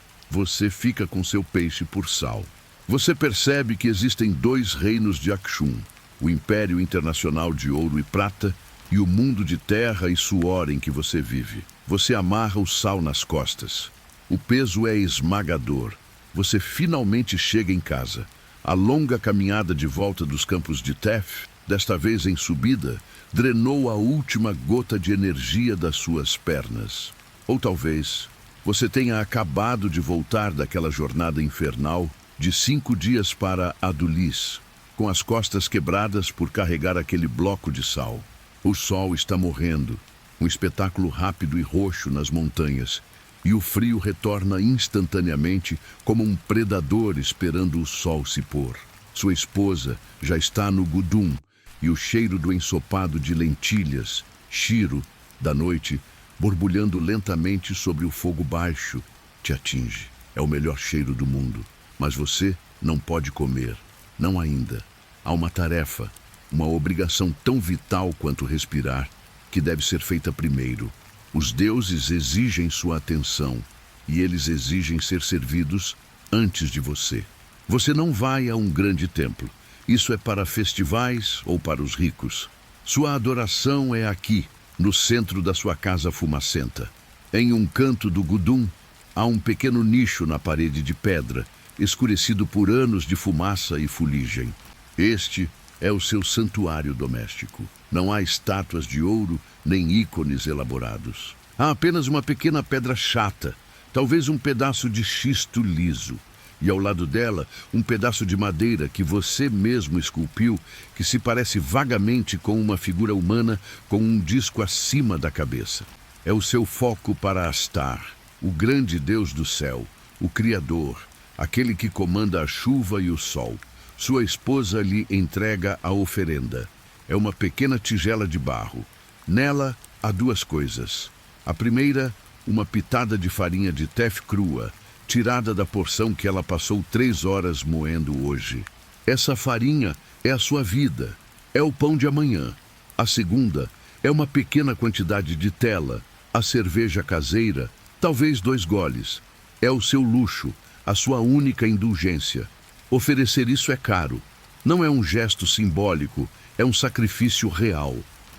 A: fica com seu peixe por sal. Você percebe que existem 2 reinos de Axum, o Império Internacional de Ouro e Prata e o mundo de terra e suor em que você vive. Você amarra o sal nas costas. O peso é esmagador. Você finalmente chega em casa. A longa caminhada de volta dos campos de Tef, desta vez em subida, drenou a última gota de energia das suas pernas. Ou talvez você tenha acabado de voltar daquela jornada infernal de 5 dias para Adulis, com as costas quebradas por carregar aquele bloco de sal. O sol está morrendo, um espetáculo rápido e roxo nas montanhas, e o frio retorna instantaneamente como um predador esperando o sol se pôr. Sua esposa já está no gudum, e o cheiro do ensopado de lentilhas, shiro, da noite, borbulhando lentamente sobre o fogo baixo, te atinge. É o melhor cheiro do mundo. Mas você não pode comer, não ainda. Há uma tarefa, uma obrigação tão vital quanto respirar, que deve ser feita primeiro. Os deuses exigem sua atenção, e eles exigem ser servidos antes de você. Você não vai a um grande templo. Isso é para festivais ou para os ricos. Sua adoração é aqui, no centro da sua casa fumacenta. Em um canto do gudum, há um pequeno nicho na parede de pedra, escurecido por anos de fumaça e fuligem. Este é o seu santuário doméstico. Não há estátuas de ouro, nem ícones elaborados. Há apenas uma pequena pedra chata, talvez um pedaço de xisto liso. E ao lado dela, um pedaço de madeira que você mesmo esculpiu, que se parece vagamente com uma figura humana com um disco acima da cabeça. É o seu foco para Astar, o grande Deus do céu, o Criador, aquele que comanda a chuva e o sol. Sua esposa lhe entrega a oferenda. É uma pequena tigela de barro. Nela há duas coisas. A primeira, uma pitada de farinha de tef crua, tirada da porção que ela passou 3 horas moendo hoje. Essa farinha é a sua vida, é o pão de amanhã. A segunda é uma pequena quantidade de tela, a cerveja caseira, talvez 2 goles. É o seu luxo, a sua única indulgência. Oferecer isso é caro. Não é um gesto simbólico, é um sacrifício real.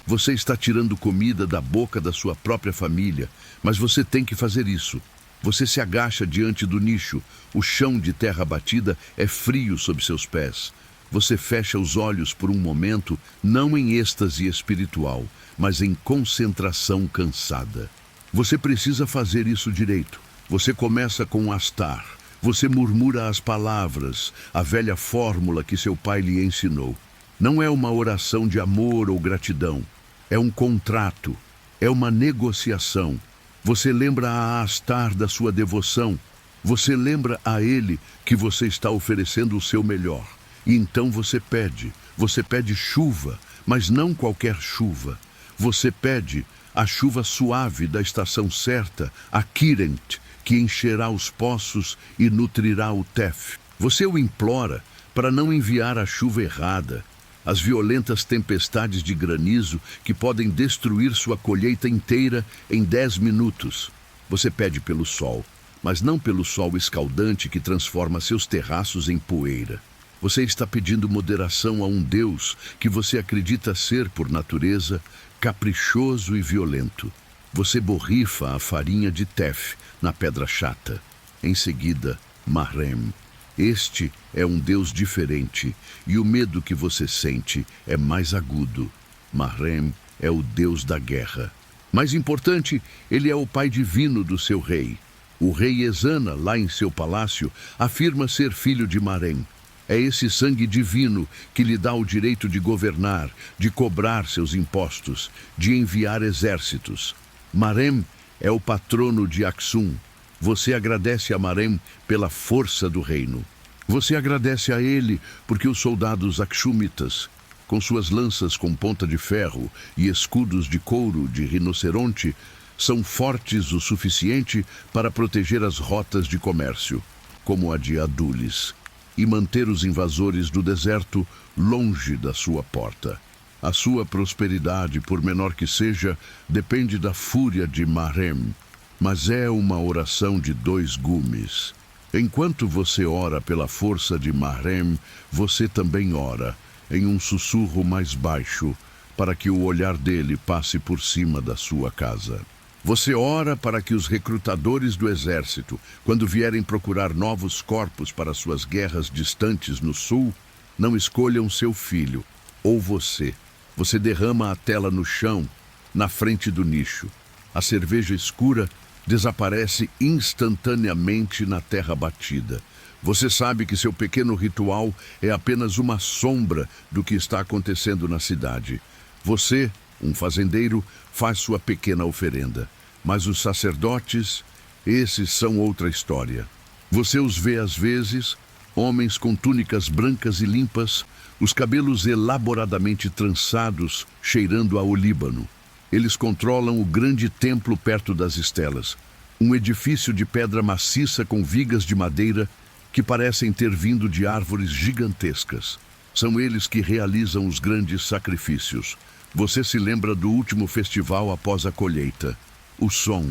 A: Você está tirando comida da boca da sua própria família, mas você tem que fazer isso. Você se agacha diante do nicho, o chão de terra batida é frio sob seus pés. Você fecha os olhos por um momento, não em êxtase espiritual, mas em concentração cansada. Você precisa fazer isso direito. Você começa com Astar. Você murmura as palavras, a velha fórmula que seu pai lhe ensinou. Não é uma oração de amor ou gratidão. É um contrato. É uma negociação. Você lembra a Astar da sua devoção. Você lembra a ele que você está oferecendo o seu melhor. E então você pede chuva, mas não qualquer chuva. Você pede a chuva suave da estação certa, a Kirent, que encherá os poços e nutrirá o Tef. Você o implora para não enviar a chuva errada, as violentas tempestades de granizo que podem destruir sua colheita inteira em 10 minutos. Você pede pelo sol, mas não pelo sol escaldante que transforma seus terraços em poeira. Você está pedindo moderação a um Deus que você acredita ser, por natureza, caprichoso e violento. Você borrifa a farinha de tef na pedra chata. Em seguida, Mahrem. Este é um Deus diferente, e o medo que você sente é mais agudo. Mahrem é o Deus da guerra. Mais importante, ele é o pai divino do seu rei. O rei Ezana, lá em seu palácio, afirma ser filho de Marem. É esse sangue divino que lhe dá o direito de governar, de cobrar seus impostos, de enviar exércitos. Marem é o patrono de Aksum. Você agradece a Marem pela força do reino. Você agradece a ele porque os soldados Akshumitas, com suas lanças com ponta de ferro e escudos de couro de rinoceronte, são fortes o suficiente para proteger as rotas de comércio, como a de Adulis, e manter os invasores do deserto longe da sua porta. A sua prosperidade, por menor que seja, depende da fúria de Mahrem, mas é uma oração de 2 gumes. Enquanto você ora pela força de Mahrem, você também ora, em um sussurro mais baixo, para que o olhar dele passe por cima da sua casa. Você ora para que os recrutadores do exército, quando vierem procurar novos corpos para suas guerras distantes no sul, não escolham seu filho, ou você. Você derrama a tela no chão, na frente do nicho. A cerveja escura desaparece instantaneamente na terra batida. Você sabe que seu pequeno ritual é apenas uma sombra do que está acontecendo na cidade. Você, um fazendeiro, faz sua pequena oferenda. Mas os sacerdotes, esses são outra história. Você os vê às vezes, homens com túnicas brancas e limpas, os cabelos elaboradamente trançados, cheirando a olíbano. Eles controlam o grande templo perto das estelas, um edifício de pedra maciça com vigas de madeira que parecem ter vindo de árvores gigantescas. São eles que realizam os grandes sacrifícios. Você se lembra do último festival após a colheita. O som.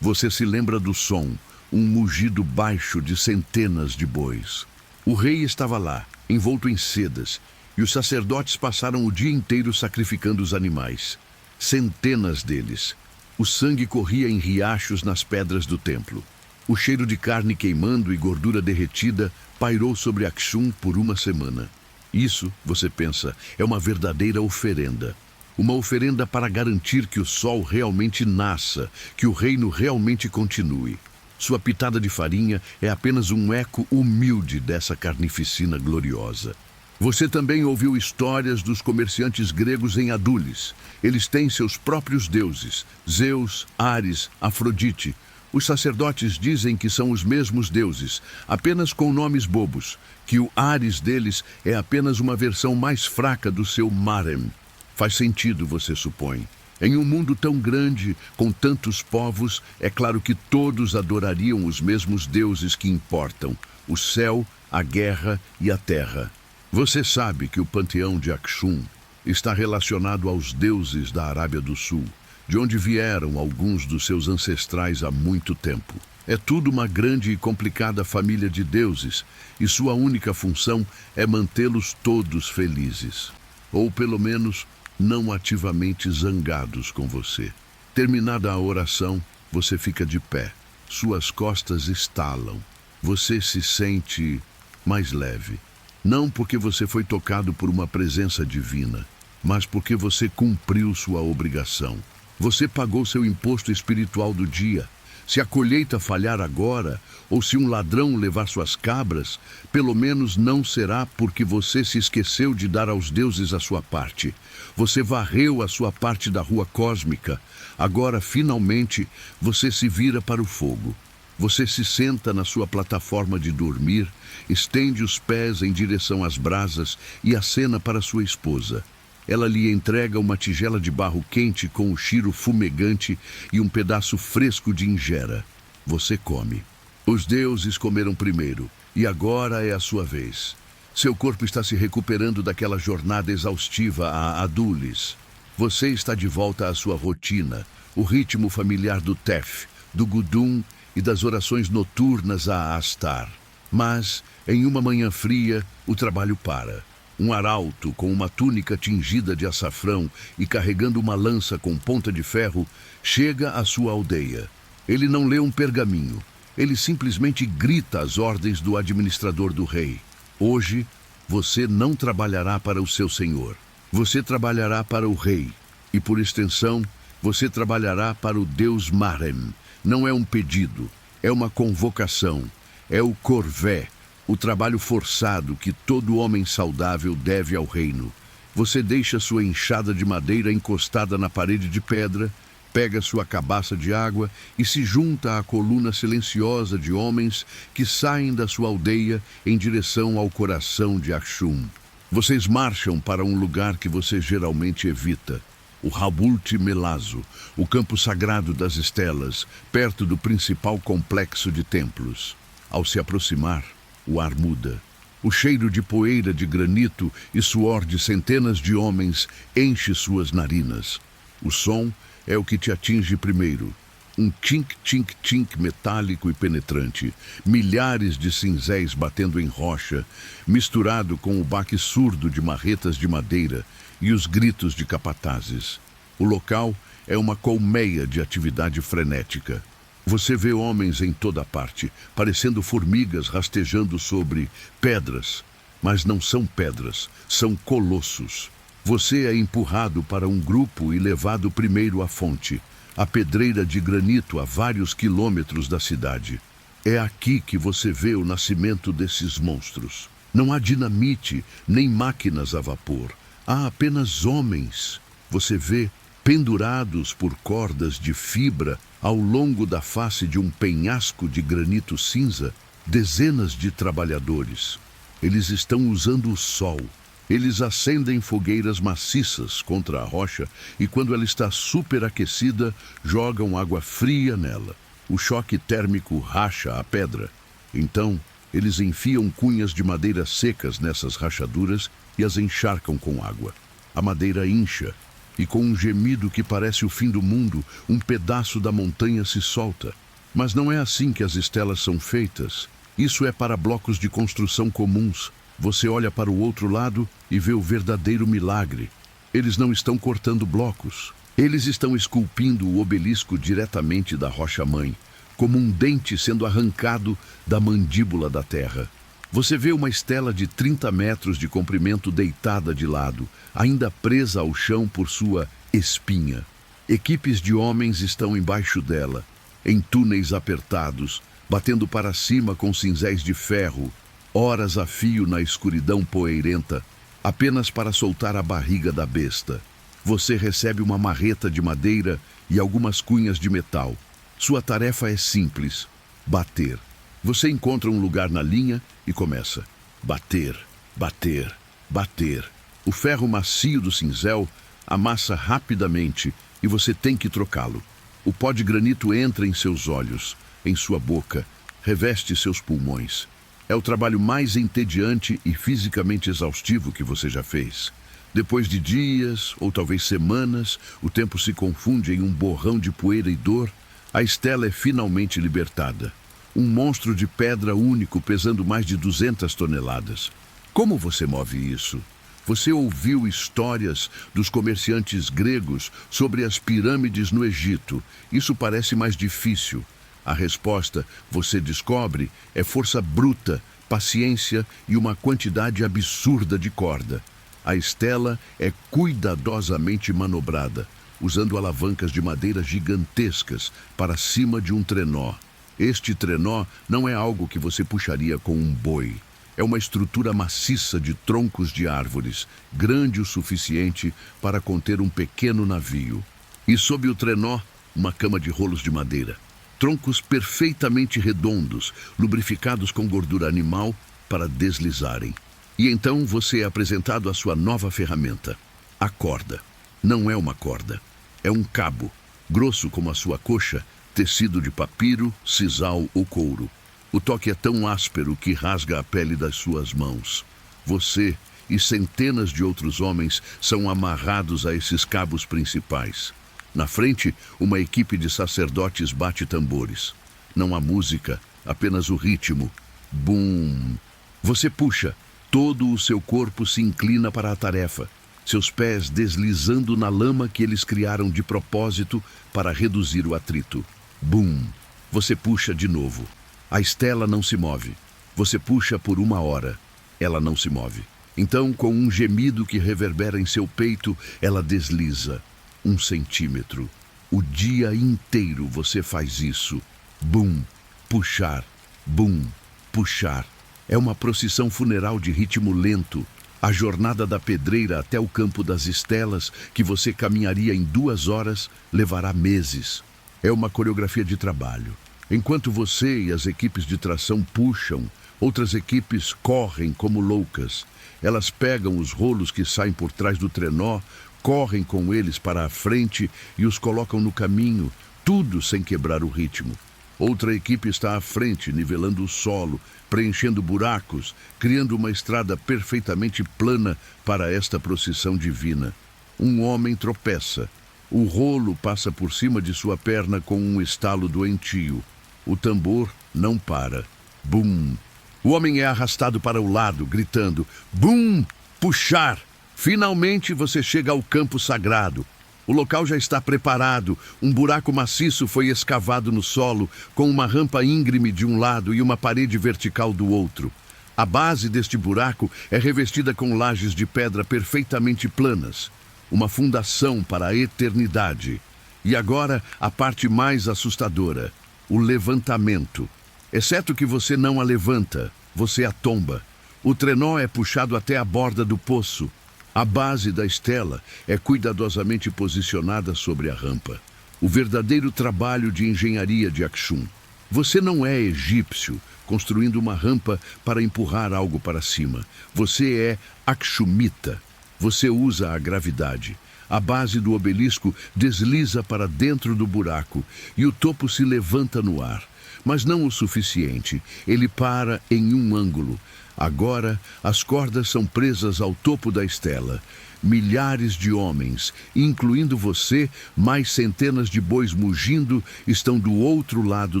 A: Você se lembra do som, um mugido baixo de centenas de bois. O rei estava lá, envolto em sedas, e os sacerdotes passaram o dia inteiro sacrificando os animais. Centenas deles. O sangue corria em riachos nas pedras do templo. O cheiro de carne queimando e gordura derretida pairou sobre Akshum por uma semana. Isso, você pensa, é uma verdadeira oferenda. Uma oferenda para garantir que o sol realmente nasça, que o reino realmente continue. Sua pitada de farinha é apenas um eco humilde dessa carnificina gloriosa. Você também ouviu histórias dos comerciantes gregos em Adulis. Eles têm seus próprios deuses, Zeus, Ares, Afrodite. Os sacerdotes dizem que são os mesmos deuses, apenas com nomes bobos, que o Ares deles é apenas uma versão mais fraca do seu Marem. Faz sentido, você supõe. Em um mundo tão grande, com tantos povos, é claro que todos adorariam os mesmos deuses que importam: o céu, a guerra e a terra. Você sabe que o panteão de Akshum está relacionado aos deuses da Arábia do Sul, de onde vieram alguns dos seus ancestrais há muito tempo. É tudo uma grande e complicada família de deuses, e sua única função é mantê-los todos felizes. Ou pelo menos não ativamente zangados com você. Terminada a oração, você fica de pé. Suas costas estalam. Você se sente mais leve. Não porque você foi tocado por uma presença divina, mas porque você cumpriu sua obrigação. Você pagou seu imposto espiritual do dia. Se a colheita falhar agora, ou se um ladrão levar suas cabras, pelo menos não será porque você se esqueceu de dar aos deuses a sua parte. Você varreu a sua parte da rua cósmica. Agora, finalmente, você se vira para o fogo. Você se senta na sua plataforma de dormir, estende os pés em direção às brasas e acena para sua esposa. Ela lhe entrega uma tigela de barro quente com um cheiro fumegante e um pedaço fresco de injera. Você come. Os deuses comeram primeiro, e agora é a sua vez. Seu corpo está se recuperando daquela jornada exaustiva a Adulis. Você está de volta à sua rotina, o ritmo familiar do Tef, do Gudum e das orações noturnas a Astar. Mas, em uma manhã fria, o trabalho para. Um arauto com uma túnica tingida de açafrão e carregando uma lança com ponta de ferro chega à sua aldeia. Ele não lê um pergaminho. Ele simplesmente grita as ordens do administrador do rei. Hoje, você não trabalhará para o seu senhor. Você trabalhará para o rei. E, por extensão, você trabalhará para o deus Marem. Não é um pedido, é uma convocação. É o corvé, o trabalho forçado que todo homem saudável deve ao reino. Você deixa sua enxada de madeira encostada na parede de pedra, pega sua cabaça de água e se junta à coluna silenciosa de homens que saem da sua aldeia em direção ao coração de Akshum. Vocês marcham para um lugar que você geralmente evita. O Habult Melazo, o campo sagrado das estelas, perto do principal complexo de templos. Ao se aproximar, o ar muda. O cheiro de poeira de granito e suor de centenas de homens enche suas narinas. O som é o que te atinge primeiro. Um tink-tink-tink metálico e penetrante. Milhares de cinzéis batendo em rocha, misturado com o baque surdo de marretas de madeira e os gritos de capatazes. O local é uma colmeia de atividade frenética. Você vê homens em toda parte, parecendo formigas rastejando sobre pedras. Mas não são pedras, são colossos. Você é empurrado para um grupo e levado primeiro à fonte, a pedreira de granito a vários quilômetros da cidade. É aqui que você vê o nascimento desses monstros. Não há dinamite, nem máquinas a vapor. Há apenas homens. Você vê, pendurados por cordas de fibra ao longo da face de um penhasco de granito cinza, dezenas de trabalhadores. Eles estão usando o sol. Eles acendem fogueiras maciças contra a rocha e, quando ela está superaquecida, jogam água fria nela. O choque térmico racha a pedra. Então, eles enfiam cunhas de madeira secas nessas rachaduras e as encharcam com água. A madeira incha, e com um gemido que parece o fim do mundo, um pedaço da montanha se solta. Mas não é assim que as estelas são feitas. Isso é para blocos de construção comuns. Você olha para o outro lado e vê o verdadeiro milagre. Eles não estão cortando blocos. Eles estão esculpindo o obelisco diretamente da rocha-mãe, como um dente sendo arrancado da mandíbula da terra. Você vê uma estela de 30 metros de comprimento deitada de lado, ainda presa ao chão por sua espinha. Equipes de homens estão embaixo dela, em túneis apertados, batendo para cima com cinzéis de ferro, horas a fio na escuridão poeirenta, apenas para soltar a barriga da besta. Você recebe uma marreta de madeira e algumas cunhas de metal. Sua tarefa é simples: bater. Você encontra um lugar na linha e começa. Bater, bater, bater. O ferro macio do cinzel amassa rapidamente e você tem que trocá-lo. O pó de granito entra em seus olhos, em sua boca, reveste seus pulmões. É o trabalho mais entediante e fisicamente exaustivo que você já fez. Depois de dias, ou talvez semanas, o tempo se confunde em um borrão de poeira e dor. A estela é finalmente libertada. Um monstro de pedra único pesando mais de 200 toneladas. Como você move isso? Você ouviu histórias dos comerciantes gregos sobre as pirâmides no Egito. Isso parece mais difícil. A resposta, você descobre, é força bruta, paciência e uma quantidade absurda de corda. A estela é cuidadosamente manobrada, usando alavancas de madeira gigantescas para cima de um trenó. Este trenó não é algo que você puxaria com um boi. É uma estrutura maciça de troncos de árvores, grande o suficiente para conter um pequeno navio. E sob o trenó, uma cama de rolos de madeira. Troncos perfeitamente redondos, lubrificados com gordura animal para deslizarem. E então você é apresentado à sua nova ferramenta, a corda. Não é uma corda, é um cabo, grosso como a sua coxa, tecido de papiro, sisal ou couro. O toque é tão áspero que rasga a pele das suas mãos. Você e centenas de outros homens são amarrados a esses cabos principais. Na frente, uma equipe de sacerdotes bate tambores. Não há música, apenas o ritmo. Bum! Você puxa. Todo o seu corpo se inclina para a tarefa, seus pés deslizando na lama que eles criaram de propósito para reduzir o atrito. Bum! Você puxa de novo. A estela não se move. Você puxa por 1 hora. Ela não se move. Então, com um gemido que reverbera em seu peito, ela desliza. 1 centímetro. O dia inteiro você faz isso. Bum! Puxar. Bum! Puxar. É uma procissão funeral de ritmo lento. A jornada da pedreira até o campo das estelas, que você caminharia em 2 horas, levará meses. É uma coreografia de trabalho. Enquanto você e as equipes de tração puxam, outras equipes correm como loucas. Elas pegam os rolos que saem por trás do trenó, correm com eles para a frente e os colocam no caminho, tudo sem quebrar o ritmo. Outra equipe está à frente, nivelando o solo, preenchendo buracos, criando uma estrada perfeitamente plana para esta procissão divina. Um homem tropeça. O rolo passa por cima de sua perna com um estalo doentio. O tambor não para. Bum! O homem é arrastado para o lado, gritando: bum! Puxar! Finalmente você chega ao campo sagrado. O local já está preparado. Um buraco maciço foi escavado no solo, com uma rampa íngreme de um lado e uma parede vertical do outro. A base deste buraco é revestida com lajes de pedra perfeitamente planas. Uma fundação para a eternidade. E agora, a parte mais assustadora: o levantamento. Exceto que você não a levanta, você a tomba. O trenó é puxado até a borda do poço. A base da estela é cuidadosamente posicionada sobre a rampa. O verdadeiro trabalho de engenharia de Akshum. Você não é egípcio, construindo uma rampa para empurrar algo para cima. Você é Akshumita. Você usa a gravidade. A base do obelisco desliza para dentro do buraco e o topo se levanta no ar. Mas não o suficiente. Ele para em um ângulo. Agora, as cordas são presas ao topo da estela. Milhares de homens, incluindo você, mais centenas de bois mugindo, estão do outro lado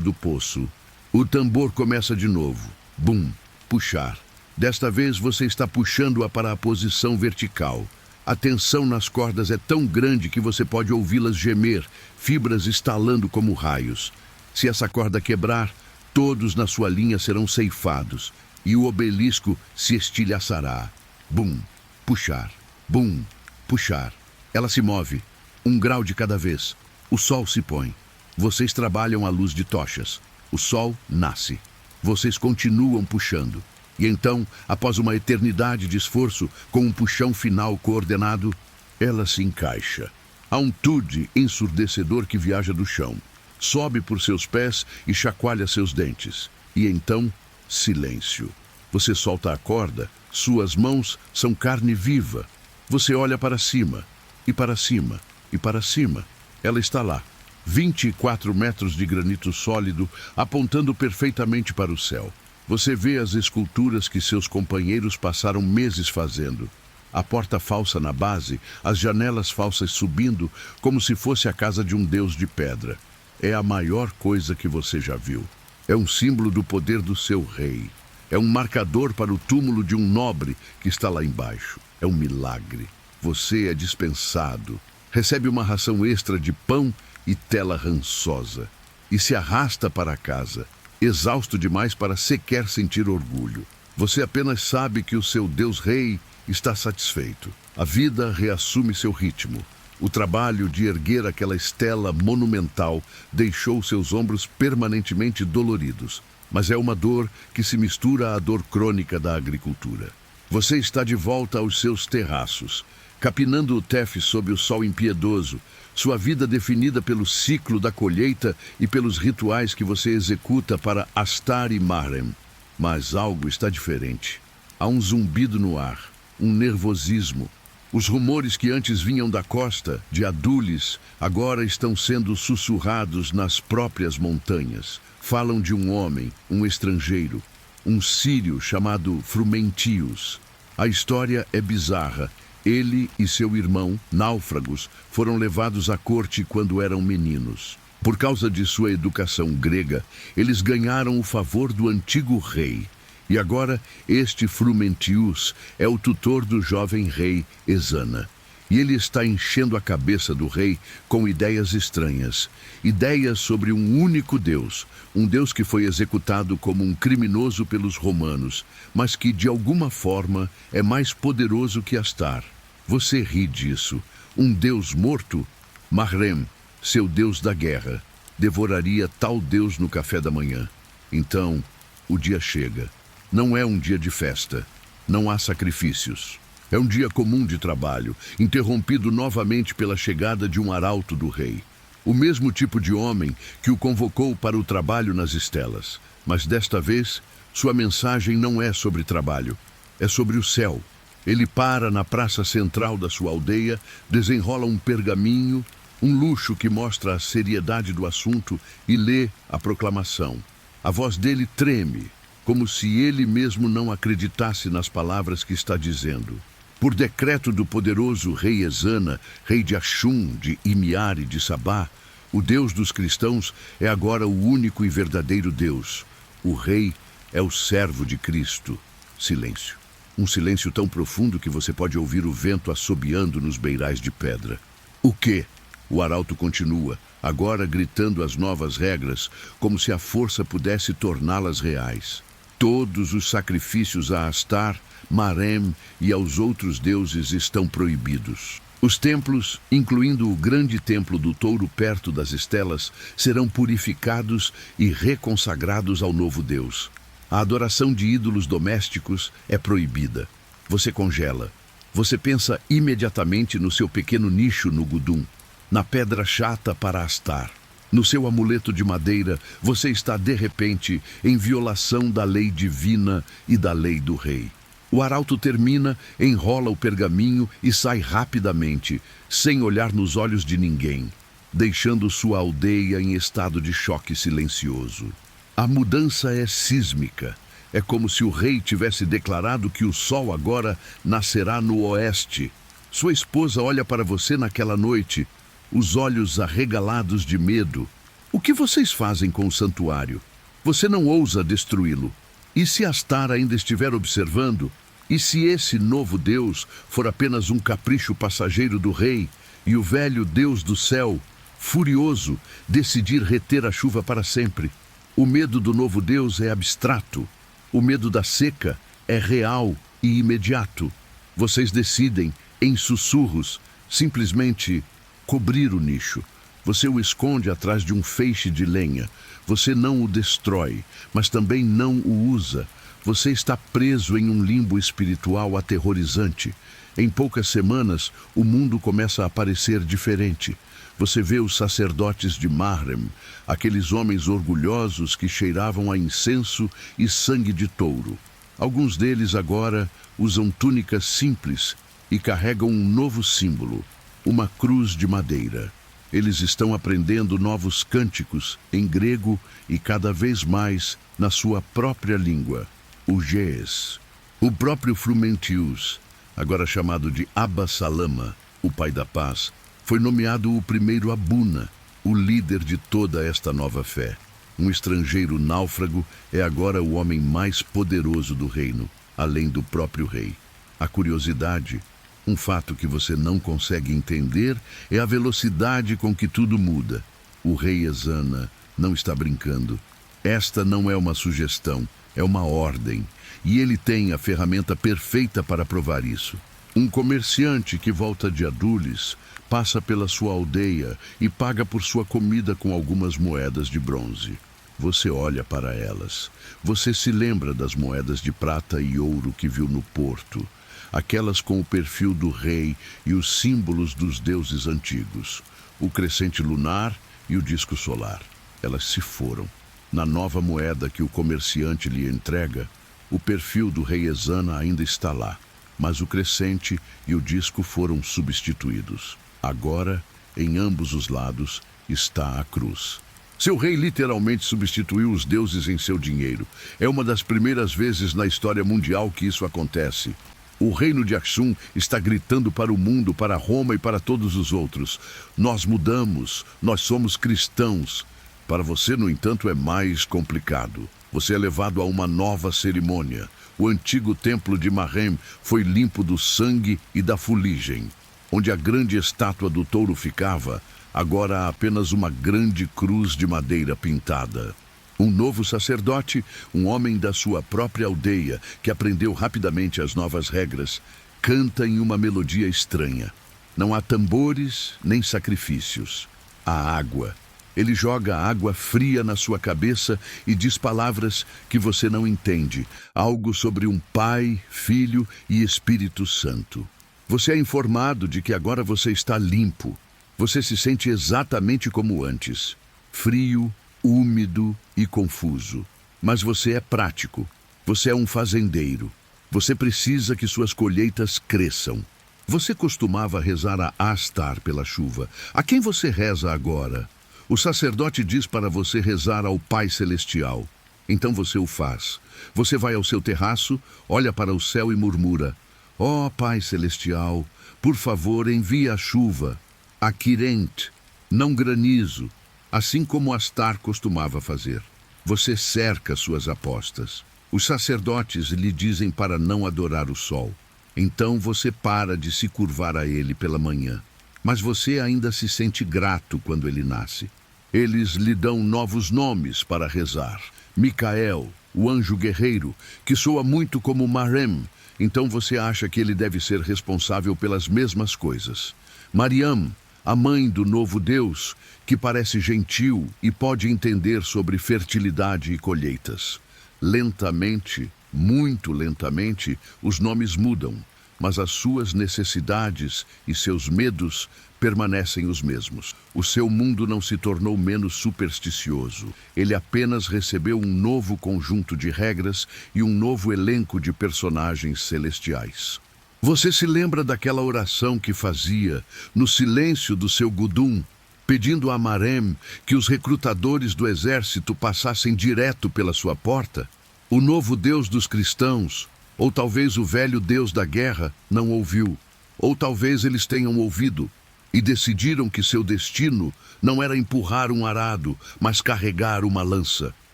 A: do poço. O tambor começa de novo. Bum! Puxar. Desta vez você está puxando-a para a posição vertical. A tensão nas cordas é tão grande que você pode ouvi-las gemer, fibras estalando como raios. Se essa corda quebrar, todos na sua linha serão ceifados, e o obelisco se estilhaçará. Bum, puxar, bum, puxar. Ela se move, 1 grau de cada vez. O sol se põe. Vocês trabalham à luz de tochas. O sol nasce. Vocês continuam puxando. E então, após uma eternidade de esforço, com um puxão final coordenado, ela se encaixa. Há um tude ensurdecedor que viaja do chão, sobe por seus pés e chacoalha seus dentes. E então, silêncio. Você solta a corda, suas mãos são carne viva. Você olha para cima, e para cima, e para cima. Ela está lá, 24 metros de granito sólido, apontando perfeitamente para o céu. Você vê as esculturas que seus companheiros passaram meses fazendo. A porta falsa na base, as janelas falsas subindo, como se fosse a casa de um deus de pedra. É a maior coisa que você já viu. É um símbolo do poder do seu rei. É um marcador para o túmulo de um nobre que está lá embaixo. É um milagre. Você é dispensado. Recebe uma ração extra de pão e tela rançosa. E se arrasta para casa, exausto demais para sequer sentir orgulho. Você apenas sabe que o seu Deus-Rei está satisfeito. A vida reassume seu ritmo. O trabalho de erguer aquela estela monumental deixou seus ombros permanentemente doloridos. Mas é uma dor que se mistura à dor crônica da agricultura. Você está de volta aos seus terraços, capinando o tefe sob o sol impiedoso, sua vida definida pelo ciclo da colheita e pelos rituais que você executa para Astar e Marem. Mas algo está diferente. Há um zumbido no ar, um nervosismo. Os rumores que antes vinham da costa, de Adulis, agora estão sendo sussurrados nas próprias montanhas. Falam de um homem, um estrangeiro, um sírio chamado Frumentius. A história é bizarra. Ele e seu irmão, náufragos, foram levados à corte quando eram meninos. Por causa de sua educação grega, eles ganharam o favor do antigo rei. E agora, este Frumentius é o tutor do jovem rei Ezana. E ele está enchendo a cabeça do rei com ideias estranhas. Ideias sobre um único Deus. Um Deus que foi executado como um criminoso pelos romanos, mas que, de alguma forma, é mais poderoso que Astar. Você ri disso. Um Deus morto? Mahrem, seu Deus da guerra, devoraria tal Deus no café da manhã. Então, o dia chega. Não é um dia de festa. Não há sacrifícios. É um dia comum de trabalho, interrompido novamente pela chegada de um arauto do rei. O mesmo tipo de homem que o convocou para o trabalho nas estelas. Mas desta vez, sua mensagem não é sobre trabalho, é sobre o céu. Ele para na praça central da sua aldeia, desenrola um pergaminho, um luxo que mostra a seriedade do assunto, e lê a proclamação. A voz dele treme, como se ele mesmo não acreditasse nas palavras que está dizendo. Por decreto do poderoso rei Ezana, rei de Axum, de Imiar e de Sabá, o Deus dos cristãos é agora o único e verdadeiro Deus. O rei é o servo de Cristo. Silêncio. Um silêncio tão profundo que você pode ouvir o vento assobiando nos beirais de pedra. O quê? O arauto continua, agora gritando as novas regras, como se a força pudesse torná-las reais. Todos os sacrifícios a Astar, Marem e aos outros deuses estão proibidos. Os templos, incluindo o grande templo do touro perto das estelas, serão purificados e reconsagrados ao novo Deus. A adoração de ídolos domésticos é proibida. Você congela. Você pensa imediatamente no seu pequeno nicho no Gudum, na pedra chata para Astar. No seu amuleto de madeira, você está, de repente, em violação da lei divina e da lei do rei. O arauto termina, enrola o pergaminho e sai rapidamente, sem olhar nos olhos de ninguém, deixando sua aldeia em estado de choque silencioso. A mudança é sísmica. É como se o rei tivesse declarado que o sol agora nascerá no oeste. Sua esposa olha para você naquela noite, os olhos arregalados de medo. O que vocês fazem com o santuário? Você não ousa destruí-lo. E se Astar ainda estiver observando, E se esse novo Deus for apenas um capricho passageiro do rei e o velho Deus do céu, furioso, decidir reter a chuva para sempre? O medo do novo Deus é abstrato. O medo da seca é real e imediato. Vocês decidem, em sussurros, simplesmente cobrir o nicho. Você o esconde atrás de um feixe de lenha. Você não o destrói, mas também não o usa. Você está preso em um limbo espiritual aterrorizante. Em poucas semanas, o mundo começa a parecer diferente. Você vê os sacerdotes de Mahrem, aqueles homens orgulhosos que cheiravam a incenso e sangue de touro. Alguns deles agora usam túnicas simples e carregam um novo símbolo, uma cruz de madeira. Eles estão aprendendo novos cânticos em grego e cada vez mais na sua própria língua, o Ge'ez. O próprio Frumentius, agora chamado de Abba Salama, o pai da paz, foi nomeado o primeiro Abuna, o líder de toda esta nova fé. Um estrangeiro náufrago é agora o homem mais poderoso do reino, além do próprio rei. A curiosidade, um fato que você não consegue entender, é a velocidade com que tudo muda. O rei Ezana não está brincando. Esta não é uma sugestão, é uma ordem. E ele tem a ferramenta perfeita para provar isso. Um comerciante que volta de Adulis passa pela sua aldeia e paga por sua comida com algumas moedas de bronze. Você olha para elas. Você se lembra das moedas de prata e ouro que viu no porto, aquelas com o perfil do rei e os símbolos dos deuses antigos, o crescente lunar e o disco solar. Elas se foram. Na nova moeda que o comerciante lhe entrega, o perfil do rei Ezana ainda está lá, mas o crescente e o disco foram substituídos. Agora, em ambos os lados, está a cruz. Seu rei literalmente substituiu os deuses em seu dinheiro. É uma das primeiras vezes na história mundial que isso acontece. O reino de Axum está gritando para o mundo, para Roma e para todos os outros. Nós mudamos, nós somos cristãos. Para você, no entanto, é mais complicado. Você é levado a uma nova cerimônia. O antigo templo de Mahrem foi limpo do sangue e da fuligem. Onde a grande estátua do touro ficava, agora há apenas uma grande cruz de madeira pintada. Um novo sacerdote, um homem da sua própria aldeia, que aprendeu rapidamente as novas regras, canta em uma melodia estranha. Não há tambores nem sacrifícios. Há água. Ele joga água fria na sua cabeça e diz palavras que você não entende. Algo sobre um Pai, Filho e Espírito Santo. Você é informado de que agora você está limpo. Você se sente exatamente como antes. Frio, úmido e confuso. Mas você é prático. Você é um fazendeiro. Você precisa que suas colheitas cresçam. Você costumava rezar a Astar pela chuva. A quem você reza agora? O sacerdote diz para você rezar ao Pai Celestial. Então você o faz. Você vai ao seu terraço, olha para o céu e murmura: ó Pai Celestial, por favor envie a chuva, a Quirent, não granizo, assim como Astar costumava fazer. Você cerca suas apostas. Os sacerdotes lhe dizem para não adorar o sol. Então você para de se curvar a ele pela manhã. Mas você ainda se sente grato quando ele nasce. Eles lhe dão novos nomes para rezar. Micael, o anjo guerreiro, que soa muito como Mahrem. Então você acha que ele deve ser responsável pelas mesmas coisas. Mariam, a mãe do novo Deus, que parece gentil e pode entender sobre fertilidade e colheitas. Lentamente, muito lentamente, os nomes mudam, mas as suas necessidades e seus medos permanecem os mesmos. O seu mundo não se tornou menos supersticioso. Ele apenas recebeu um novo conjunto de regras e um novo elenco de personagens celestiais. Você se lembra daquela oração que fazia no silêncio do seu gudum, pedindo a Marem que os recrutadores do exército passassem direto pela sua porta? O novo Deus dos cristãos, ou talvez o velho Deus da guerra, não ouviu. Ou talvez eles tenham ouvido e decidiram que seu destino não era empurrar um arado, mas carregar uma lança.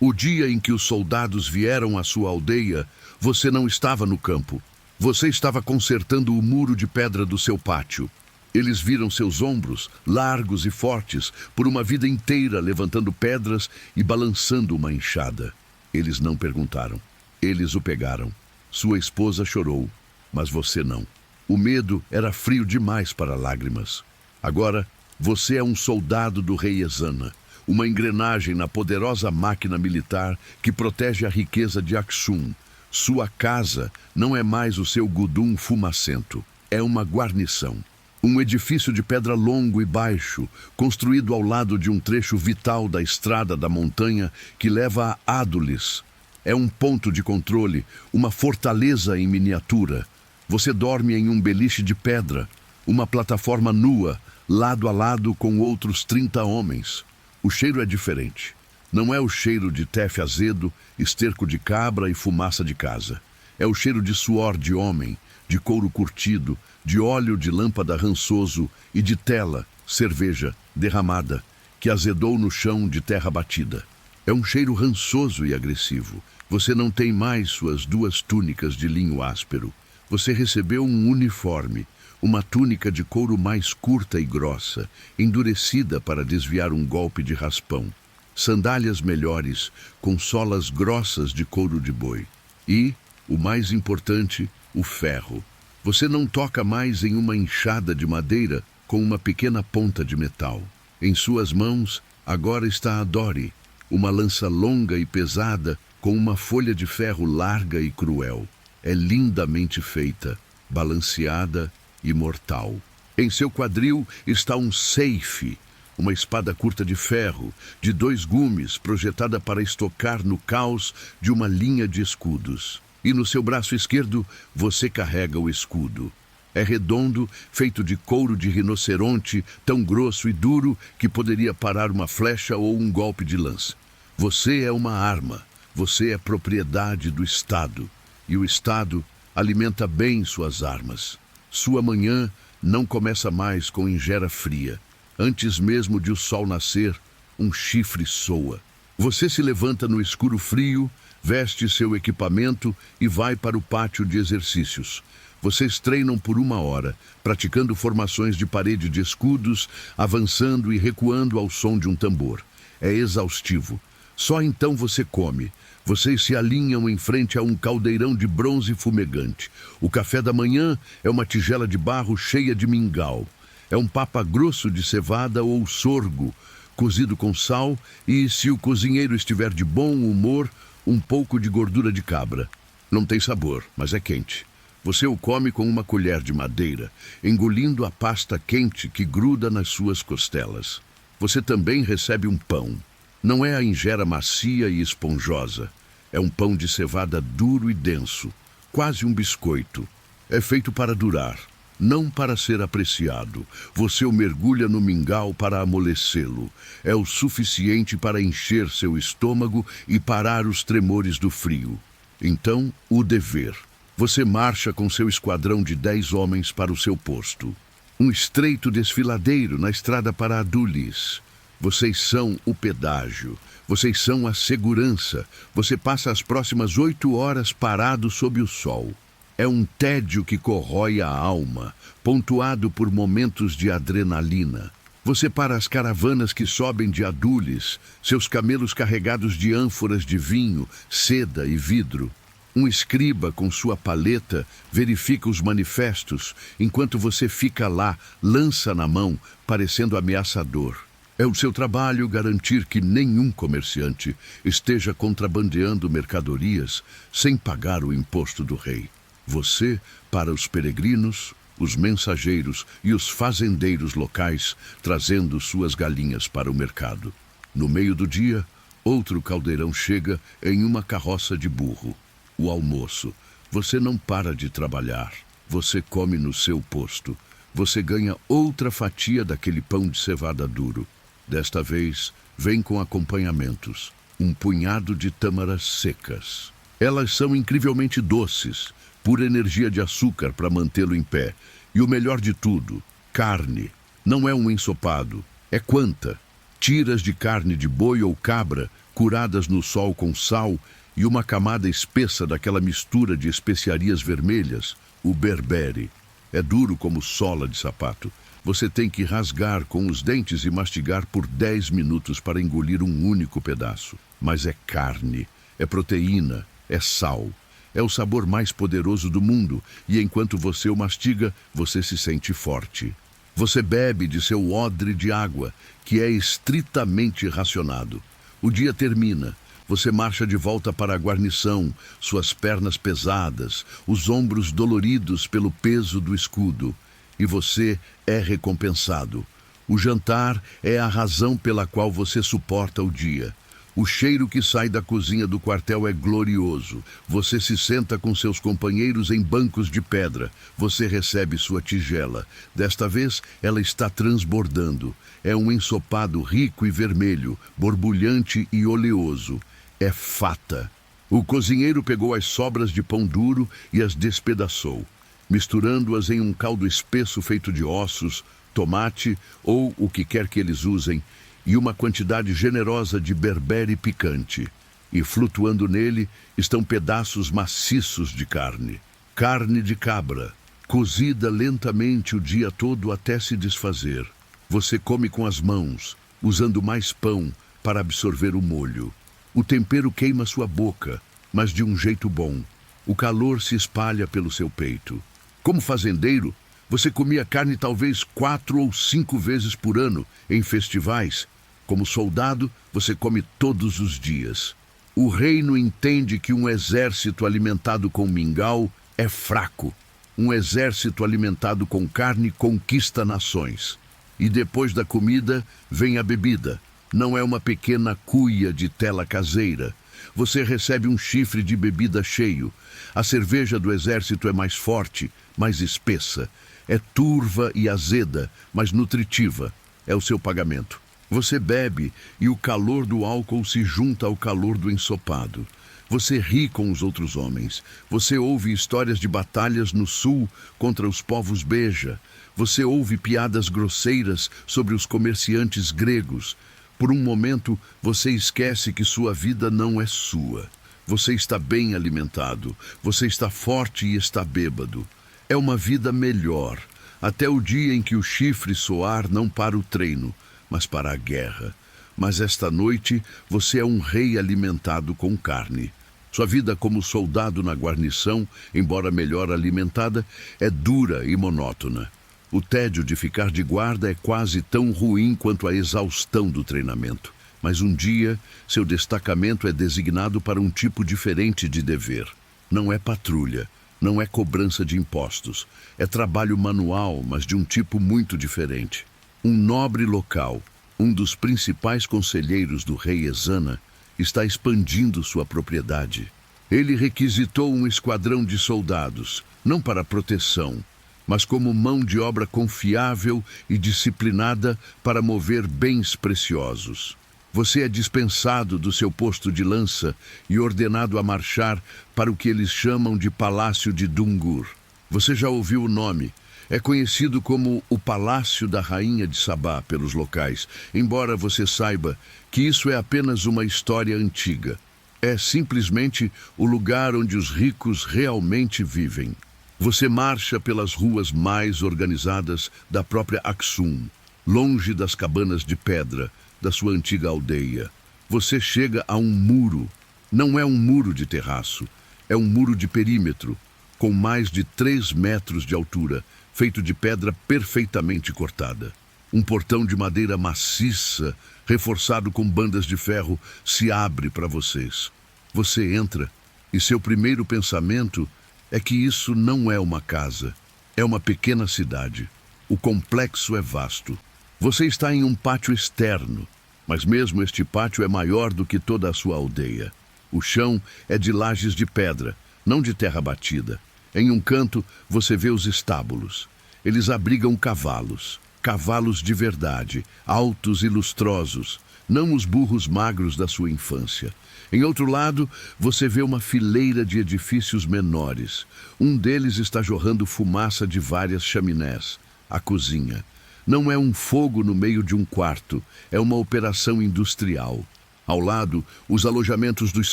A: O dia em que os soldados vieram à sua aldeia, você não estava no campo. Você estava consertando o muro de pedra do seu pátio. Eles viram seus ombros, largos e fortes, por uma vida inteira levantando pedras e balançando uma enxada. Eles não perguntaram. Eles o pegaram. Sua esposa chorou, mas você não. O medo era frio demais para lágrimas. Agora, você é um soldado do rei Ezana, uma engrenagem na poderosa máquina militar que protege a riqueza de Aksum. Sua casa não é mais o seu gudum fumacento, é uma guarnição. Um edifício de pedra longo e baixo, construído ao lado de um trecho vital da estrada da montanha que leva a Adulis. É um ponto de controle, uma fortaleza em miniatura. Você dorme em um beliche de pedra, uma plataforma nua, lado a lado com outros 30 homens. O cheiro é diferente. Não é o cheiro de tefe azedo, esterco de cabra e fumaça de casa. É o cheiro de suor de homem, de couro curtido, de óleo de lâmpada rançoso e de tela, cerveja, derramada, que azedou no chão de terra batida. É um cheiro rançoso e agressivo. Você não tem mais suas 2 túnicas de linho áspero. Você recebeu um uniforme, uma túnica de couro mais curta e grossa, endurecida para desviar um golpe de raspão. Sandálias melhores, com solas grossas de couro de boi. E, o mais importante, o ferro. Você não toca mais em uma enxada de madeira com uma pequena ponta de metal. Em suas mãos, agora está a Dori, uma lança longa e pesada com uma folha de ferro larga e cruel. É lindamente feita, balanceada e mortal. Em seu quadril está um seife, uma espada curta de ferro, de 2 gumes, projetada para estocar no caos de uma linha de escudos. E no seu braço esquerdo, você carrega o escudo. É redondo, feito de couro de rinoceronte, tão grosso e duro que poderia parar uma flecha ou um golpe de lança. Você é uma arma, você é propriedade do Estado. E o Estado alimenta bem suas armas. Sua manhã não começa mais com ingera fria. Antes mesmo de o sol nascer, um chifre soa. Você se levanta no escuro frio, veste seu equipamento e vai para o pátio de exercícios. Vocês treinam por 1 hora, praticando formações de parede de escudos, avançando e recuando ao som de um tambor. É exaustivo. Só então você come. Vocês se alinham em frente a um caldeirão de bronze fumegante. O café da manhã é uma tigela de barro cheia de mingau. É um papa grosso de cevada ou sorgo, cozido com sal e, se o cozinheiro estiver de bom humor, um pouco de gordura de cabra. Não tem sabor, mas é quente. Você o come com uma colher de madeira, engolindo a pasta quente que gruda nas suas costelas. Você também recebe um pão. Não é a ingera macia e esponjosa. É um pão de cevada duro e denso, quase um biscoito. É feito para durar, não para ser apreciado. Você o mergulha no mingau para amolecê-lo. É o suficiente para encher seu estômago e parar os tremores do frio. Então, o dever. Você marcha com seu esquadrão de 10 homens para o seu posto. Um estreito desfiladeiro na estrada para Adulis. Vocês são o pedágio. Vocês são a segurança. Você passa as próximas 8 horas parado sob o sol. É um tédio que corrói a alma, pontuado por momentos de adrenalina. Você para as caravanas que sobem de Adulis, seus camelos carregados de ânforas de vinho, seda e vidro. Um escriba com sua paleta verifica os manifestos, enquanto você fica lá, lança na mão, parecendo ameaçador. É o seu trabalho garantir que nenhum comerciante esteja contrabandeando mercadorias sem pagar o imposto do rei. Você, para os peregrinos, os mensageiros e os fazendeiros locais, trazendo suas galinhas para o mercado. No meio do dia, outro caldeirão chega em uma carroça de burro. O almoço. Você não para de trabalhar. Você come no seu posto. Você ganha outra fatia daquele pão de cevada duro. Desta vez, vem com acompanhamentos. Um punhado de tâmaras secas. Elas são incrivelmente doces, pura energia de açúcar para mantê-lo em pé. E o melhor de tudo, carne. Não é um ensopado, é quanta. Tiras de carne de boi ou cabra, curadas no sol com sal e uma camada espessa daquela mistura de especiarias vermelhas, o berbere. É duro como sola de sapato. Você tem que rasgar com os dentes e mastigar por 10 minutos para engolir um único pedaço. Mas é carne, é proteína, é sal. É o sabor mais poderoso do mundo e enquanto você o mastiga, você se sente forte. Você bebe de seu odre de água, que é estritamente racionado. O dia termina. Você marcha de volta para a guarnição, suas pernas pesadas, os ombros doloridos pelo peso do escudo. E você é recompensado. O jantar é a razão pela qual você suporta o dia. O cheiro que sai da cozinha do quartel é glorioso. Você se senta com seus companheiros em bancos de pedra. Você recebe sua tigela. Desta vez, ela está transbordando. É um ensopado rico e vermelho, borbulhante e oleoso. É fata. O cozinheiro pegou as sobras de pão duro e as despedaçou, misturando-as em um caldo espesso feito de ossos, tomate ou o que quer que eles usem, e uma quantidade generosa de berbere picante. E flutuando nele estão pedaços maciços de carne. Carne de cabra, cozida lentamente o dia todo até se desfazer. Você come com as mãos, usando mais pão para absorver o molho. O tempero queima sua boca, mas de um jeito bom. O calor se espalha pelo seu peito. Como fazendeiro, você comia carne talvez 4 ou 5 vezes por ano em festivais. Como soldado, você come todos os dias. O reino entende que um exército alimentado com mingau é fraco. Um exército alimentado com carne conquista nações. E depois da comida, vem a bebida. Não é uma pequena cuia de tela caseira. Você recebe um chifre de bebida cheio. A cerveja do exército é mais forte, mais espessa. É turva e azeda, mas nutritiva. É o seu pagamento. Você bebe e o calor do álcool se junta ao calor do ensopado. Você ri com os outros homens. Você ouve histórias de batalhas no sul contra os povos beja. Você ouve piadas grosseiras sobre os comerciantes gregos. Por um momento, você esquece que sua vida não é sua. Você está bem alimentado, você está forte e está bêbado. É uma vida melhor, até o dia em que o chifre soar não para o treino, mas para a guerra. Mas esta noite, você é um rei alimentado com carne. Sua vida como soldado na guarnição, embora melhor alimentada, é dura e monótona. O tédio de ficar de guarda é quase tão ruim quanto a exaustão do treinamento. Mas um dia, seu destacamento é designado para um tipo diferente de dever. Não é patrulha, não é cobrança de impostos. É trabalho manual, mas de um tipo muito diferente. Um nobre local, um dos principais conselheiros do rei Ezana, está expandindo sua propriedade. Ele requisitou um esquadrão de soldados, não para proteção, mas como mão de obra confiável e disciplinada para mover bens preciosos. Você é dispensado do seu posto de lança e ordenado a marchar para o que eles chamam de Palácio de Dungur. Você já ouviu o nome. É conhecido como o Palácio da Rainha de Sabá pelos locais, embora você saiba que isso é apenas uma história antiga. É simplesmente o lugar onde os ricos realmente vivem. Você marcha pelas ruas mais organizadas da própria Aksum, longe das cabanas de pedra da sua antiga aldeia. Você chega a um muro. Não é um muro de terraço, é um muro de perímetro, com mais de 3 metros de altura, feito de pedra perfeitamente cortada. Um portão de madeira maciça, reforçado com bandas de ferro, se abre para vocês. Você entra e seu primeiro pensamento é que isso não é uma casa, é uma pequena cidade. O complexo é vasto. Você está em um pátio externo, mas mesmo este pátio é maior do que toda a sua aldeia. O chão é de lajes de pedra, não de terra batida. Em um canto, você vê os estábulos. Eles abrigam cavalos, cavalos de verdade, altos e lustrosos, não os burros magros da sua infância. Em outro lado, você vê uma fileira de edifícios menores. Um deles está jorrando fumaça de várias chaminés, a cozinha. Não é um fogo no meio de um quarto, é uma operação industrial. Ao lado, os alojamentos dos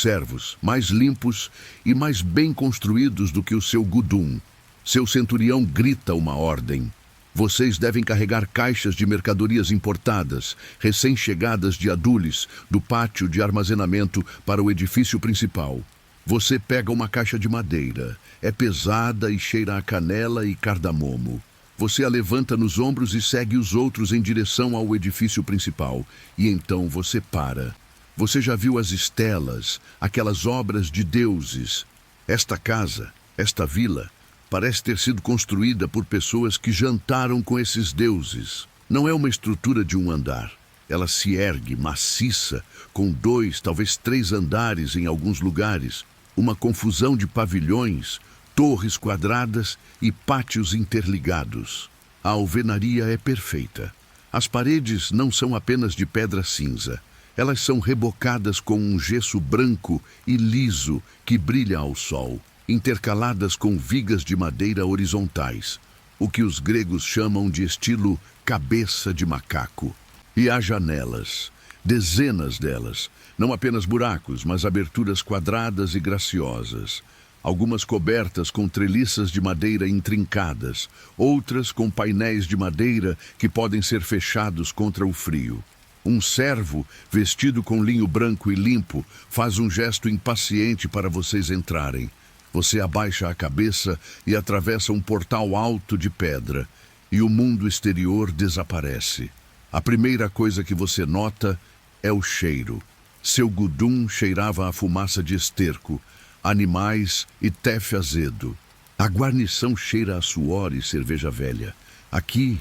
A: servos, mais limpos e mais bem construídos do que o seu gudum. Seu centurião grita uma ordem. Vocês devem carregar caixas de mercadorias importadas, recém-chegadas de Adulis, do pátio de armazenamento para o edifício principal. Você pega uma caixa de madeira. É pesada e cheira a canela e cardamomo. Você a levanta nos ombros e segue os outros em direção ao edifício principal. E então você para. Você já viu as estelas, aquelas obras de deuses. Esta casa, esta vila, parece ter sido construída por pessoas que jantaram com esses deuses. Não é uma estrutura de um andar. Ela se ergue, maciça, com 2, talvez 3 andares em alguns lugares. Uma confusão de pavilhões, torres quadradas e pátios interligados. A alvenaria é perfeita. As paredes não são apenas de pedra cinza. Elas são rebocadas com um gesso branco e liso que brilha ao sol, intercaladas com vigas de madeira horizontais, o que os gregos chamam de estilo cabeça de macaco. E há janelas, dezenas delas, não apenas buracos, mas aberturas quadradas e graciosas. Algumas cobertas com treliças de madeira intrincadas, outras com painéis de madeira que podem ser fechados contra o frio. Um servo, vestido com linho branco e limpo, faz um gesto impaciente para vocês entrarem. Você abaixa a cabeça e atravessa um portal alto de pedra, e o mundo exterior desaparece. A primeira coisa que você nota é o cheiro. Seu gudum cheirava a fumaça de esterco, animais e tefe azedo. A guarnição cheira a suor e cerveja velha. Aqui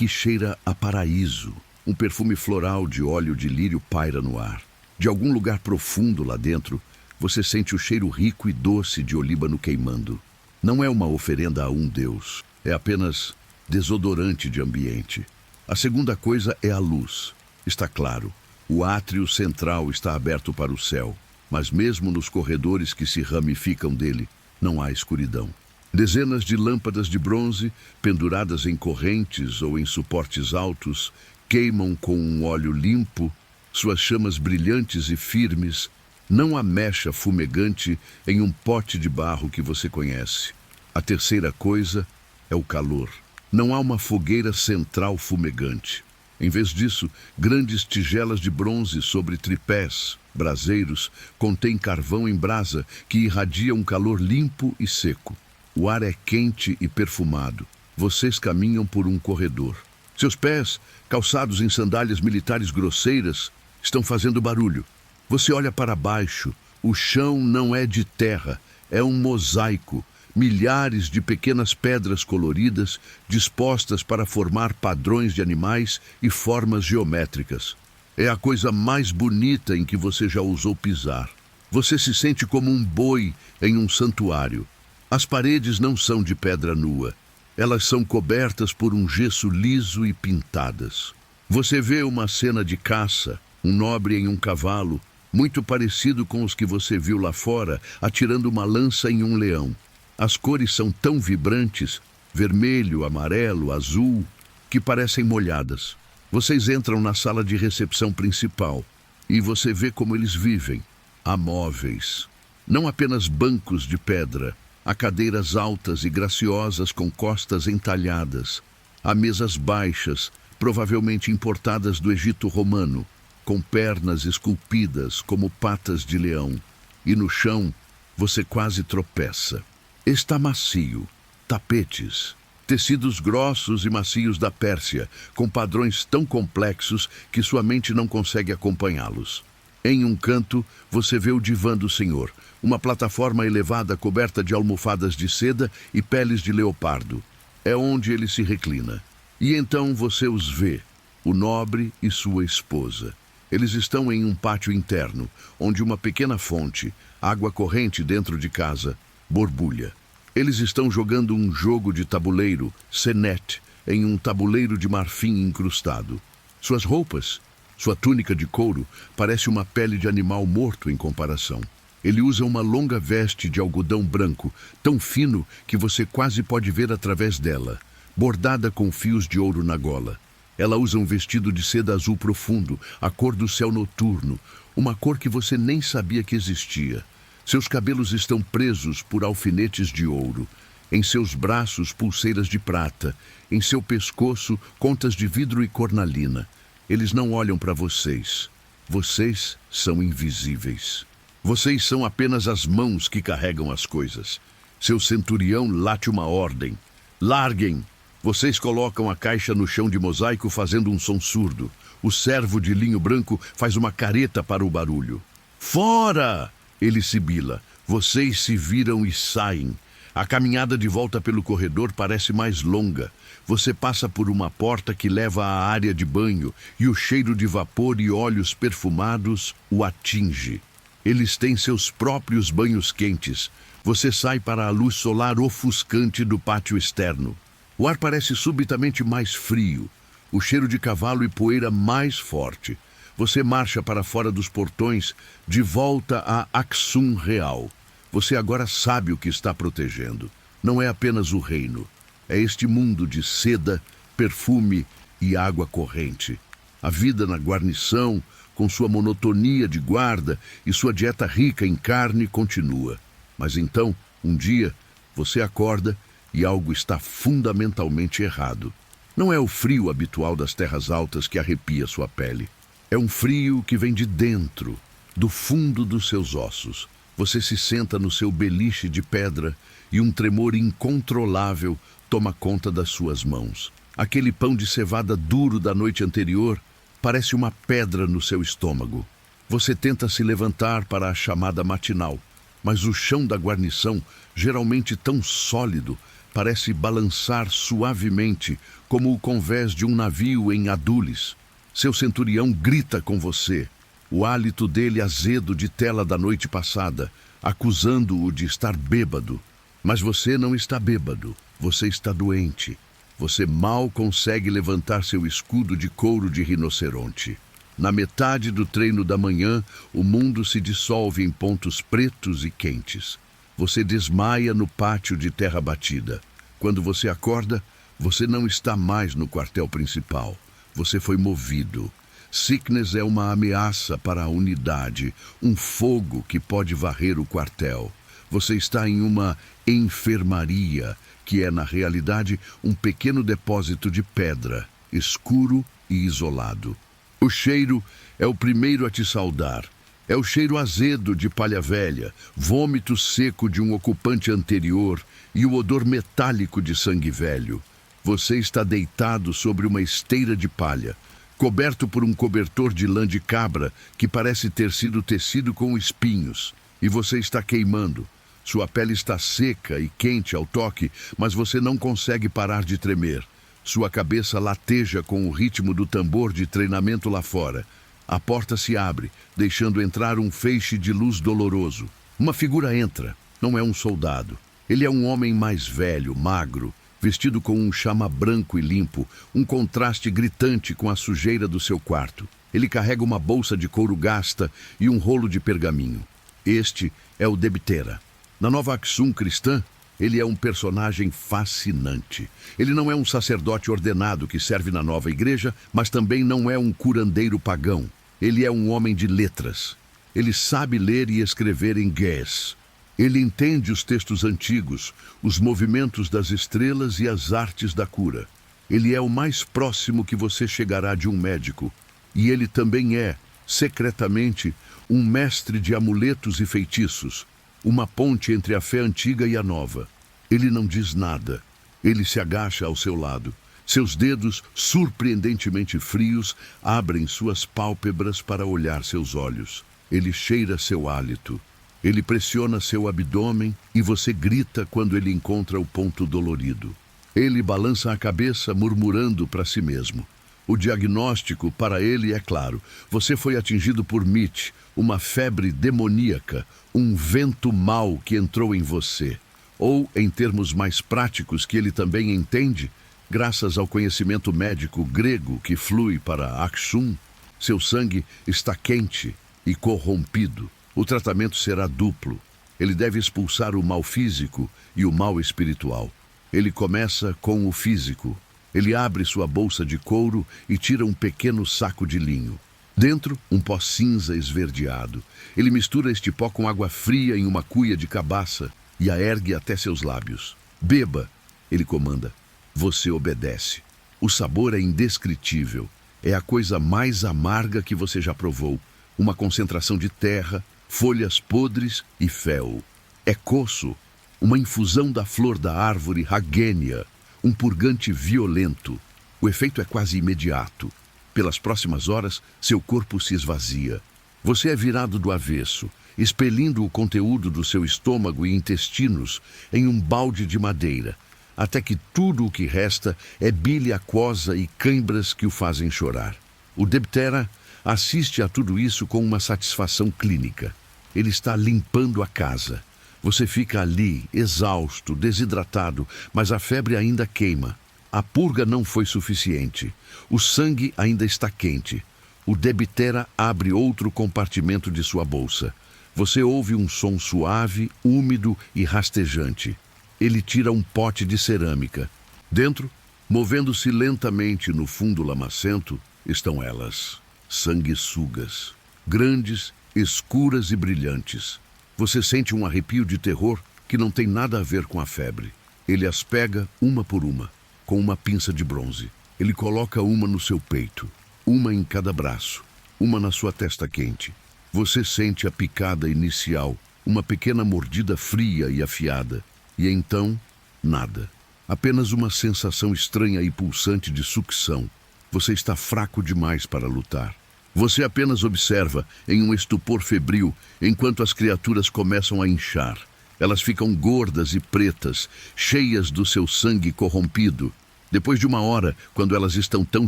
A: cheira a paraíso. Um perfume floral de óleo de lírio paira no ar. De algum lugar profundo lá dentro, você sente o cheiro rico e doce de olíbano queimando. Não é uma oferenda a um deus, é apenas desodorante de ambiente. A segunda coisa é a luz. Está claro, o átrio central está aberto para o céu, mas mesmo nos corredores que se ramificam dele, não há escuridão. Dezenas de lâmpadas de bronze, penduradas em correntes ou em suportes altos, queimam com um óleo limpo, suas chamas brilhantes e firmes, não há mecha fumegante em um pote de barro que você conhece. A terceira coisa é o calor. Não há uma fogueira central fumegante. Em vez disso, grandes tigelas de bronze sobre tripés, braseiros, contêm carvão em brasa que irradia um calor limpo e seco. O ar é quente e perfumado. Vocês caminham por um corredor. Seus pés, calçados em sandálias militares grosseiras, estão fazendo barulho. Você olha para baixo. O chão não é de terra, é um mosaico. Milhares de pequenas pedras coloridas dispostas para formar padrões de animais e formas geométricas. É a coisa mais bonita em que você já ousou pisar. Você se sente como um boi em um santuário. As paredes não são de pedra nua. Elas são cobertas por um gesso liso e pintadas. Você vê uma cena de caça, um nobre em um cavalo, muito parecido com os que você viu lá fora, atirando uma lança em um leão. As cores são tão vibrantes, vermelho, amarelo, azul, que parecem molhadas. Vocês entram na sala de recepção principal e você vê como eles vivem. Há móveis, não apenas bancos de pedra. Há cadeiras altas e graciosas com costas entalhadas. Há mesas baixas, provavelmente importadas do Egito romano, com pernas esculpidas como patas de leão. E no chão, você quase tropeça. Está macio. Tapetes. Tecidos grossos e macios da Pérsia, com padrões tão complexos que sua mente não consegue acompanhá-los. Em um canto, você vê o divã do Senhor, uma plataforma elevada coberta de almofadas de seda e peles de leopardo. É onde ele se reclina. E então você os vê, o nobre e sua esposa. Eles estão em um pátio interno, onde uma pequena fonte, água corrente dentro de casa, borbulha. Eles estão jogando um jogo de tabuleiro, senet, em um tabuleiro de marfim incrustado. Suas roupas, sua túnica de couro, parece uma pele de animal morto em comparação. Ele usa uma longa veste de algodão branco, tão fino que você quase pode ver através dela, bordada com fios de ouro na gola. Ela usa um vestido de seda azul profundo, a cor do céu noturno, uma cor que você nem sabia que existia. Seus cabelos estão presos por alfinetes de ouro. Em seus braços, pulseiras de prata. Em seu pescoço, contas de vidro e cornalina. Eles não olham para vocês. Vocês são invisíveis. Vocês são apenas as mãos que carregam as coisas. Seu centurião late uma ordem. Larguem! Vocês colocam a caixa no chão de mosaico fazendo um som surdo. O servo de linho branco faz uma careta para o barulho. Fora! Ele sibila. Vocês se viram e saem. A caminhada de volta pelo corredor parece mais longa. Você passa por uma porta que leva à área de banho e o cheiro de vapor e óleos perfumados o atinge. Eles têm seus próprios banhos quentes. Você sai para a luz solar ofuscante do pátio externo. O ar parece subitamente mais frio. O cheiro de cavalo e poeira mais forte. Você marcha para fora dos portões, de volta a Aksum Real. Você agora sabe o que está protegendo. Não é apenas o reino. É este mundo de seda, perfume e água corrente. A vida na guarnição, com sua monotonia de guarda e sua dieta rica em carne, continua. Mas então, um dia, você acorda e algo está fundamentalmente errado. Não é o frio habitual das terras altas que arrepia sua pele. É um frio que vem de dentro, do fundo dos seus ossos. Você se senta no seu beliche de pedra e um tremor incontrolável toma conta das suas mãos. Aquele pão de cevada duro da noite anterior parece uma pedra no seu estômago. Você tenta se levantar para a chamada matinal, mas o chão da guarnição, geralmente tão sólido, parece balançar suavemente, como o convés de um navio em Adulis. Seu centurião grita com você, o hálito dele azedo de tela da noite passada, acusando-o de estar bêbado. Mas você não está bêbado, você está doente. Você mal consegue levantar seu escudo de couro de rinoceronte. Na metade do treino da manhã, o mundo se dissolve em pontos pretos e quentes. Você desmaia no pátio de terra batida. Quando você acorda, você não está mais no quartel principal. Você foi movido. Sickness é uma ameaça para a unidade, um fogo que pode varrer o quartel. Você está em uma enfermaria, que é, na realidade, um pequeno depósito de pedra, escuro e isolado. O cheiro é o primeiro a te saudar. É o cheiro azedo de palha velha, vômito seco de um ocupante anterior e o odor metálico de sangue velho. Você está deitado sobre uma esteira de palha, coberto por um cobertor de lã de cabra que parece ter sido tecido com espinhos, e você está queimando. Sua pele está seca e quente ao toque, mas você não consegue parar de tremer. Sua cabeça lateja com o ritmo do tambor de treinamento lá fora. A porta se abre, deixando entrar um feixe de luz doloroso. Uma figura entra. Não é um soldado. Ele é um homem mais velho, magro, vestido com um chama branco e limpo, um contraste gritante com a sujeira do seu quarto. Ele carrega uma bolsa de couro gasta e um rolo de pergaminho. Este é o Debtera. Na nova Aksum cristã, ele é um personagem fascinante. Ele não é um sacerdote ordenado que serve na nova igreja, mas também não é um curandeiro pagão. Ele é um homem de letras. Ele sabe ler e escrever em Ge'ez. Ele entende os textos antigos, os movimentos das estrelas e as artes da cura. Ele é o mais próximo que você chegará de um médico. E ele também é, secretamente, um mestre de amuletos e feitiços, uma ponte entre a fé antiga e a nova. Ele não diz nada. Ele se agacha ao seu lado. Seus dedos, surpreendentemente frios, abrem suas pálpebras para olhar seus olhos. Ele cheira seu hálito. Ele pressiona seu abdômen e você grita quando ele encontra o ponto dolorido. Ele balança a cabeça, murmurando para si mesmo. O diagnóstico para ele é claro. Você foi atingido por Mitch, uma febre demoníaca, um vento mau que entrou em você. Ou, em termos mais práticos que ele também entende, graças ao conhecimento médico grego que flui para Aksum, seu sangue está quente e corrompido. O tratamento será duplo. Ele deve expulsar o mal físico e o mal espiritual. Ele começa com o físico. Ele abre sua bolsa de couro e tira um pequeno saco de linho. Dentro, um pó cinza esverdeado. Ele mistura este pó com água fria em uma cuia de cabaça e a ergue até seus lábios. Beba, ele comanda. Você obedece. O sabor é indescritível. É a coisa mais amarga que você já provou. Uma concentração de terra, folhas podres e fel. É coço, uma infusão da flor da árvore Hagenia, um purgante violento. O efeito é quase imediato. Pelas próximas horas, seu corpo se esvazia. Você é virado do avesso, expelindo o conteúdo do seu estômago e intestinos em um balde de madeira, até que tudo o que resta é bile aquosa e cãibras que o fazem chorar. O Debtera assiste a tudo isso com uma satisfação clínica. Ele está limpando a casa. Você fica ali, exausto, desidratado, mas a febre ainda queima. A purga não foi suficiente. O sangue ainda está quente. O Debtera abre outro compartimento de sua bolsa. Você ouve um som suave, úmido e rastejante. Ele tira um pote de cerâmica. Dentro, movendo-se lentamente no fundo lamacento, estão elas, sanguessugas, grandes, escuras e brilhantes. Você sente um arrepio de terror que não tem nada a ver com a febre. Ele as pega uma por uma, com uma pinça de bronze. Ele coloca uma no seu peito, uma em cada braço, uma na sua testa quente. Você sente a picada inicial, uma pequena mordida fria e afiada. E então, nada. Apenas uma sensação estranha e pulsante de sucção. Você está fraco demais para lutar. Você apenas observa, em um estupor febril, enquanto as criaturas começam a inchar. Elas ficam gordas e pretas, cheias do seu sangue corrompido. Depois de uma hora, quando elas estão tão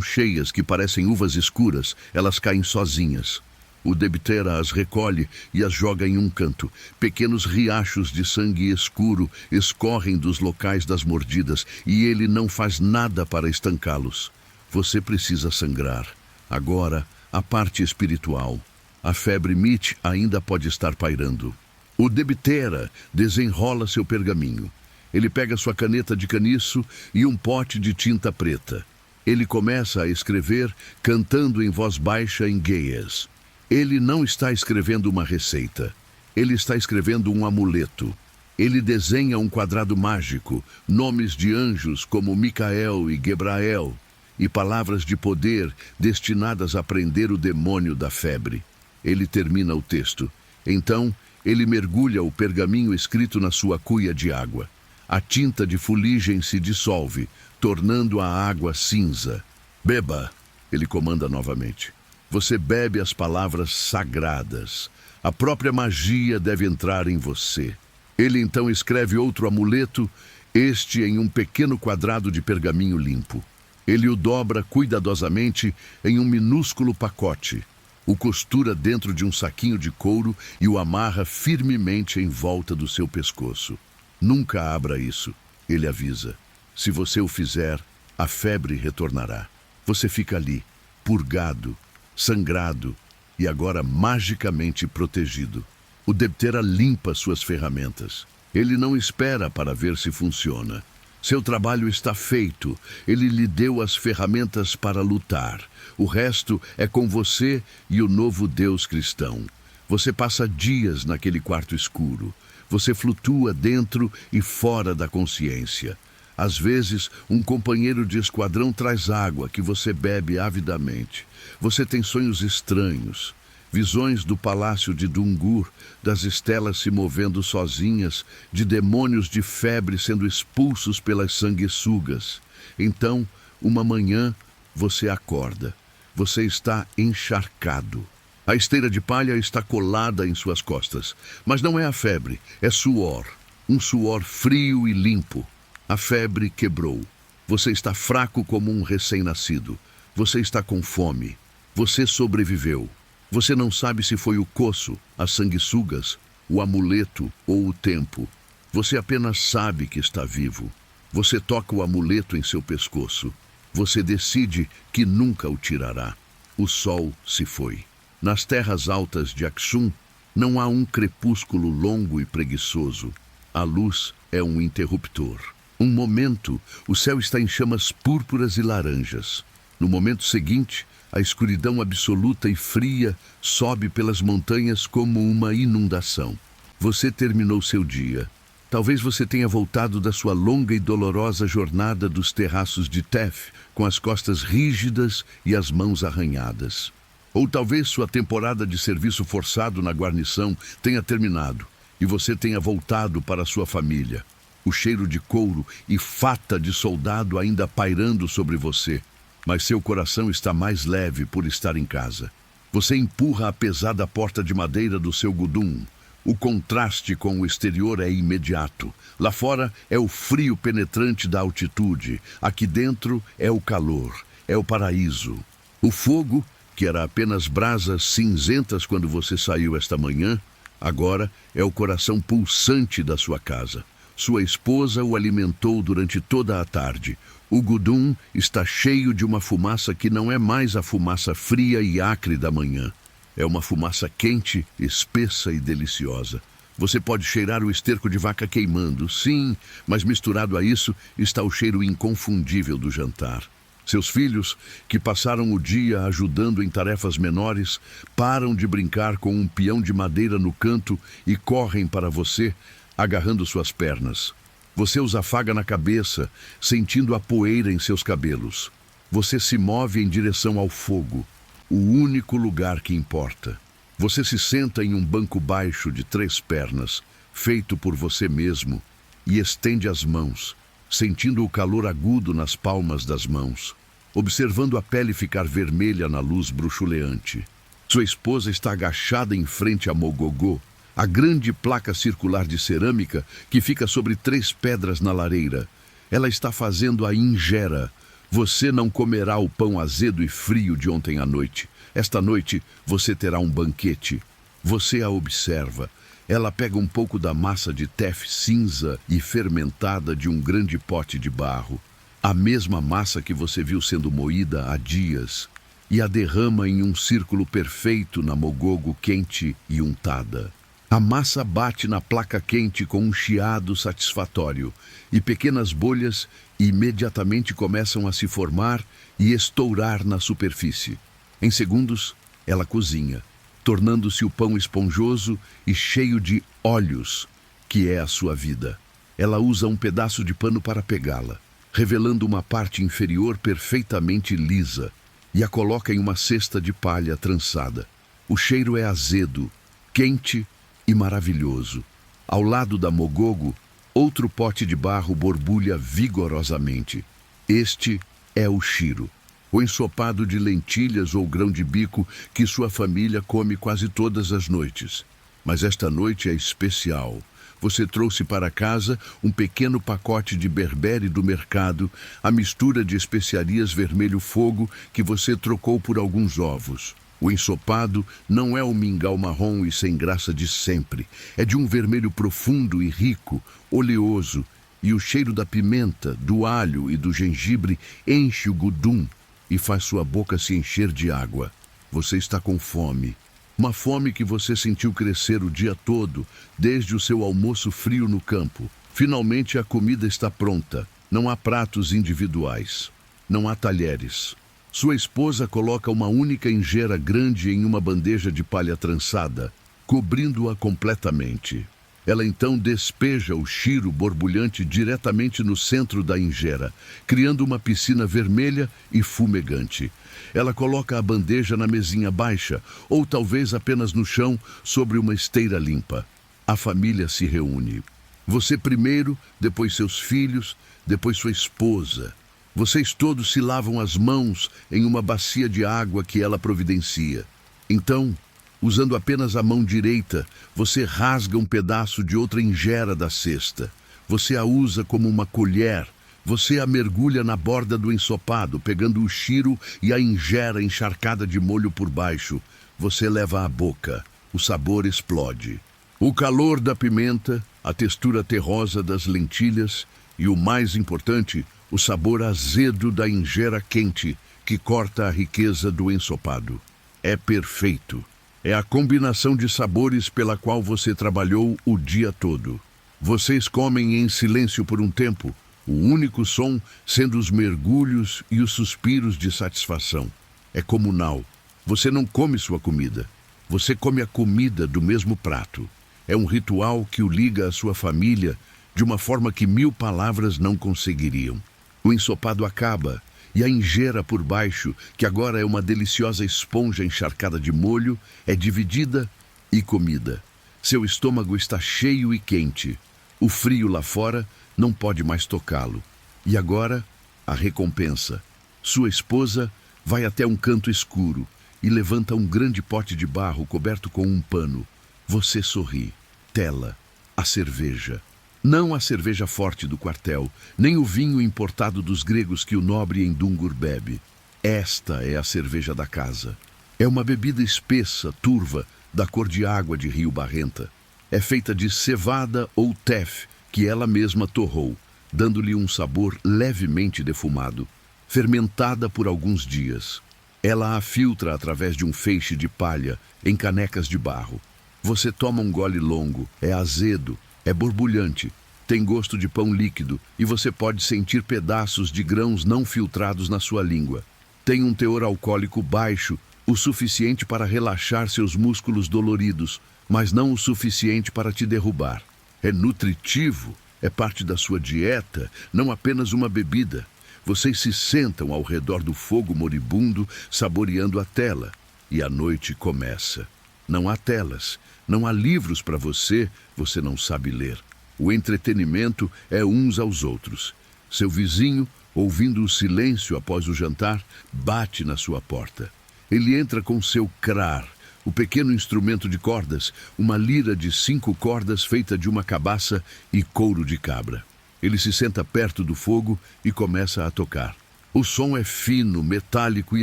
A: cheias que parecem uvas escuras, elas caem sozinhas. O Debtera as recolhe e as joga em um canto. Pequenos riachos de sangue escuro escorrem dos locais das mordidas e ele não faz nada para estancá-los. Você precisa sangrar. Agora, a parte espiritual. A febre Mitch ainda pode estar pairando. O Debtera desenrola seu pergaminho. Ele pega sua caneta de caniço e um pote de tinta preta. Ele começa a escrever, cantando em voz baixa em Ge'ez. Ele não está escrevendo uma receita. Ele está escrevendo um amuleto. Ele desenha um quadrado mágico, nomes de anjos como Micael e Gebrael, e palavras de poder destinadas a prender o demônio da febre. Ele termina o texto. Então, ele mergulha o pergaminho escrito na sua cuia de água. A tinta de fuligem se dissolve, tornando a água cinza. Beba, ele comanda novamente. Você bebe as palavras sagradas. A própria magia deve entrar em você. Ele então escreve outro amuleto, este em um pequeno quadrado de pergaminho limpo. Ele o dobra cuidadosamente em um minúsculo pacote. O costura dentro de um saquinho de couro e o amarra firmemente em volta do seu pescoço. Nunca abra isso, ele avisa. Se você o fizer, a febre retornará. Você fica ali, purgado, sangrado e agora magicamente protegido. O Debtera limpa suas ferramentas. Ele não espera para ver se funciona. Seu trabalho está feito. Ele lhe deu as ferramentas para lutar. O resto é com você e o novo Deus cristão. Você passa dias naquele quarto escuro. Você flutua dentro e fora da consciência. Às vezes, um companheiro de esquadrão traz água que você bebe avidamente. Você tem sonhos estranhos, visões do palácio de Dungur, das estelas se movendo sozinhas, de demônios de febre sendo expulsos pelas sanguessugas. Então, uma manhã, você acorda. Você está encharcado. A esteira de palha está colada em suas costas. Mas não é a febre, é suor. Um suor frio e limpo. A febre quebrou. Você está fraco como um recém-nascido. Você está com fome. Você sobreviveu. Você não sabe se foi o coço, as sanguessugas, o amuleto ou o tempo. Você apenas sabe que está vivo. Você toca o amuleto em seu pescoço. Você decide que nunca o tirará. O sol se foi. Nas terras altas de Aksum, não há um crepúsculo longo e preguiçoso. A luz é um interruptor. Um momento, o céu está em chamas púrpuras e laranjas. No momento seguinte, a escuridão absoluta e fria sobe pelas montanhas como uma inundação. Você terminou seu dia. Talvez você tenha voltado da sua longa e dolorosa jornada dos terraços de Tef, com as costas rígidas e as mãos arranhadas. Ou talvez sua temporada de serviço forçado na guarnição tenha terminado e você tenha voltado para sua família. O cheiro de couro e fata de soldado ainda pairando sobre você, mas seu coração está mais leve por estar em casa. Você empurra a pesada porta de madeira do seu gudum. O contraste com o exterior é imediato. Lá fora é o frio penetrante da altitude. Aqui dentro é o calor, é o paraíso. O fogo, que era apenas brasas cinzentas quando você saiu esta manhã, agora é o coração pulsante da sua casa. Sua esposa o alimentou durante toda a tarde. O gudum está cheio de uma fumaça que não é mais a fumaça fria e acre da manhã. É uma fumaça quente, espessa e deliciosa. Você pode cheirar o esterco de vaca queimando, sim, mas misturado a isso está o cheiro inconfundível do jantar. Seus filhos, que passaram o dia ajudando em tarefas menores, param de brincar com um peão de madeira no canto e correm para você, agarrando suas pernas. Você os afaga na cabeça, sentindo a poeira em seus cabelos. Você se move em direção ao fogo, o único lugar que importa. Você se senta em um banco baixo de 3 pernas, feito por você mesmo, e estende as mãos, sentindo o calor agudo nas palmas das mãos, observando a pele ficar vermelha na luz bruxuleante. Sua esposa está agachada em frente a Mogogô, a grande placa circular de cerâmica que fica sobre 3 pedras na lareira. Ela está fazendo a injera. Você não comerá o pão azedo e frio de ontem à noite. Esta noite você terá um banquete. Você a observa. Ela pega um pouco da massa de Tef cinza e fermentada de um grande pote de barro, a mesma massa que você viu sendo moída há dias, e a derrama em um círculo perfeito na mogogo quente e untada. A massa bate na placa quente com um chiado satisfatório, e pequenas bolhas imediatamente começam a se formar e estourar na superfície. Em segundos, ela cozinha, tornando-se o pão esponjoso e cheio de olhos, que é a sua vida. Ela usa um pedaço de pano para pegá-la, revelando uma parte inferior perfeitamente lisa, e a coloca em uma cesta de palha trançada. O cheiro é azedo, quente e maravilhoso. Ao lado da mogogo, outro pote de barro borbulha vigorosamente. Este é o shiro, o ensopado de lentilhas ou grão de bico que sua família come quase todas as noites. Mas esta noite é especial. Você trouxe para casa um pequeno pacote de berbere do mercado, a mistura de especiarias vermelho fogo que você trocou por alguns ovos. O ensopado não é o mingau marrom e sem graça de sempre. É de um vermelho profundo e rico, oleoso, e o cheiro da pimenta, do alho e do gengibre enche o gudum e faz sua boca se encher de água. Você está com fome. Uma fome que você sentiu crescer o dia todo, desde o seu almoço frio no campo. Finalmente a comida está pronta. Não há pratos individuais. Não há talheres. Sua esposa coloca uma única injera grande em uma bandeja de palha trançada, cobrindo-a completamente. Ela então despeja o shiro borbulhante diretamente no centro da injera, criando uma piscina vermelha e fumegante. Ela coloca a bandeja na mesinha baixa, ou talvez apenas no chão, sobre uma esteira limpa. A família se reúne. Você primeiro, depois seus filhos, depois sua esposa. Vocês todos se lavam as mãos em uma bacia de água que ela providencia. Então, usando apenas a mão direita, você rasga um pedaço de outra injera da cesta. Você a usa como uma colher. Você a mergulha na borda do ensopado, pegando o shiro e a injera encharcada de molho por baixo. Você leva à boca. O sabor explode. O calor da pimenta, a textura terrosa das lentilhas e, o mais importante, o sabor azedo da injera quente que corta a riqueza do ensopado. É perfeito. É a combinação de sabores pela qual você trabalhou o dia todo. Vocês comem em silêncio por um tempo, o único som sendo os mergulhos e os suspiros de satisfação. É comunal. Você não come sua comida. Você come a comida do mesmo prato. É um ritual que o liga à sua família de uma forma que 1000 palavras não conseguiriam. O ensopado acaba e a ingeira por baixo, que agora é uma deliciosa esponja encharcada de molho, é dividida e comida. Seu estômago está cheio e quente. O frio lá fora não pode mais tocá-lo. E agora, a recompensa. Sua esposa vai até um canto escuro e levanta um grande pote de barro coberto com um pano. Você sorri. Tela. A cerveja. Não a cerveja forte do quartel, nem o vinho importado dos gregos que o nobre Endungur bebe. Esta é a cerveja da casa. É uma bebida espessa, turva, da cor de água de rio barrenta. É feita de cevada ou tef, que ela mesma torrou, dando-lhe um sabor levemente defumado, fermentada por alguns dias. Ela a filtra através de um feixe de palha em canecas de barro. Você toma um gole longo, é azedo, é borbulhante, tem gosto de pão líquido e você pode sentir pedaços de grãos não filtrados na sua língua. Tem um teor alcoólico baixo, o suficiente para relaxar seus músculos doloridos, mas não o suficiente para te derrubar. É nutritivo, é parte da sua dieta, não apenas uma bebida. Vocês se sentam ao redor do fogo moribundo, saboreando a tela, e a noite começa. Não há telas, não há livros para você, você não sabe ler. O entretenimento é uns aos outros. Seu vizinho, ouvindo o silêncio após o jantar, bate na sua porta. Ele entra com seu crar, o pequeno instrumento de cordas, uma lira de 5 cordas feita de uma cabaça e couro de cabra. Ele se senta perto do fogo e começa a tocar. O som é fino, metálico e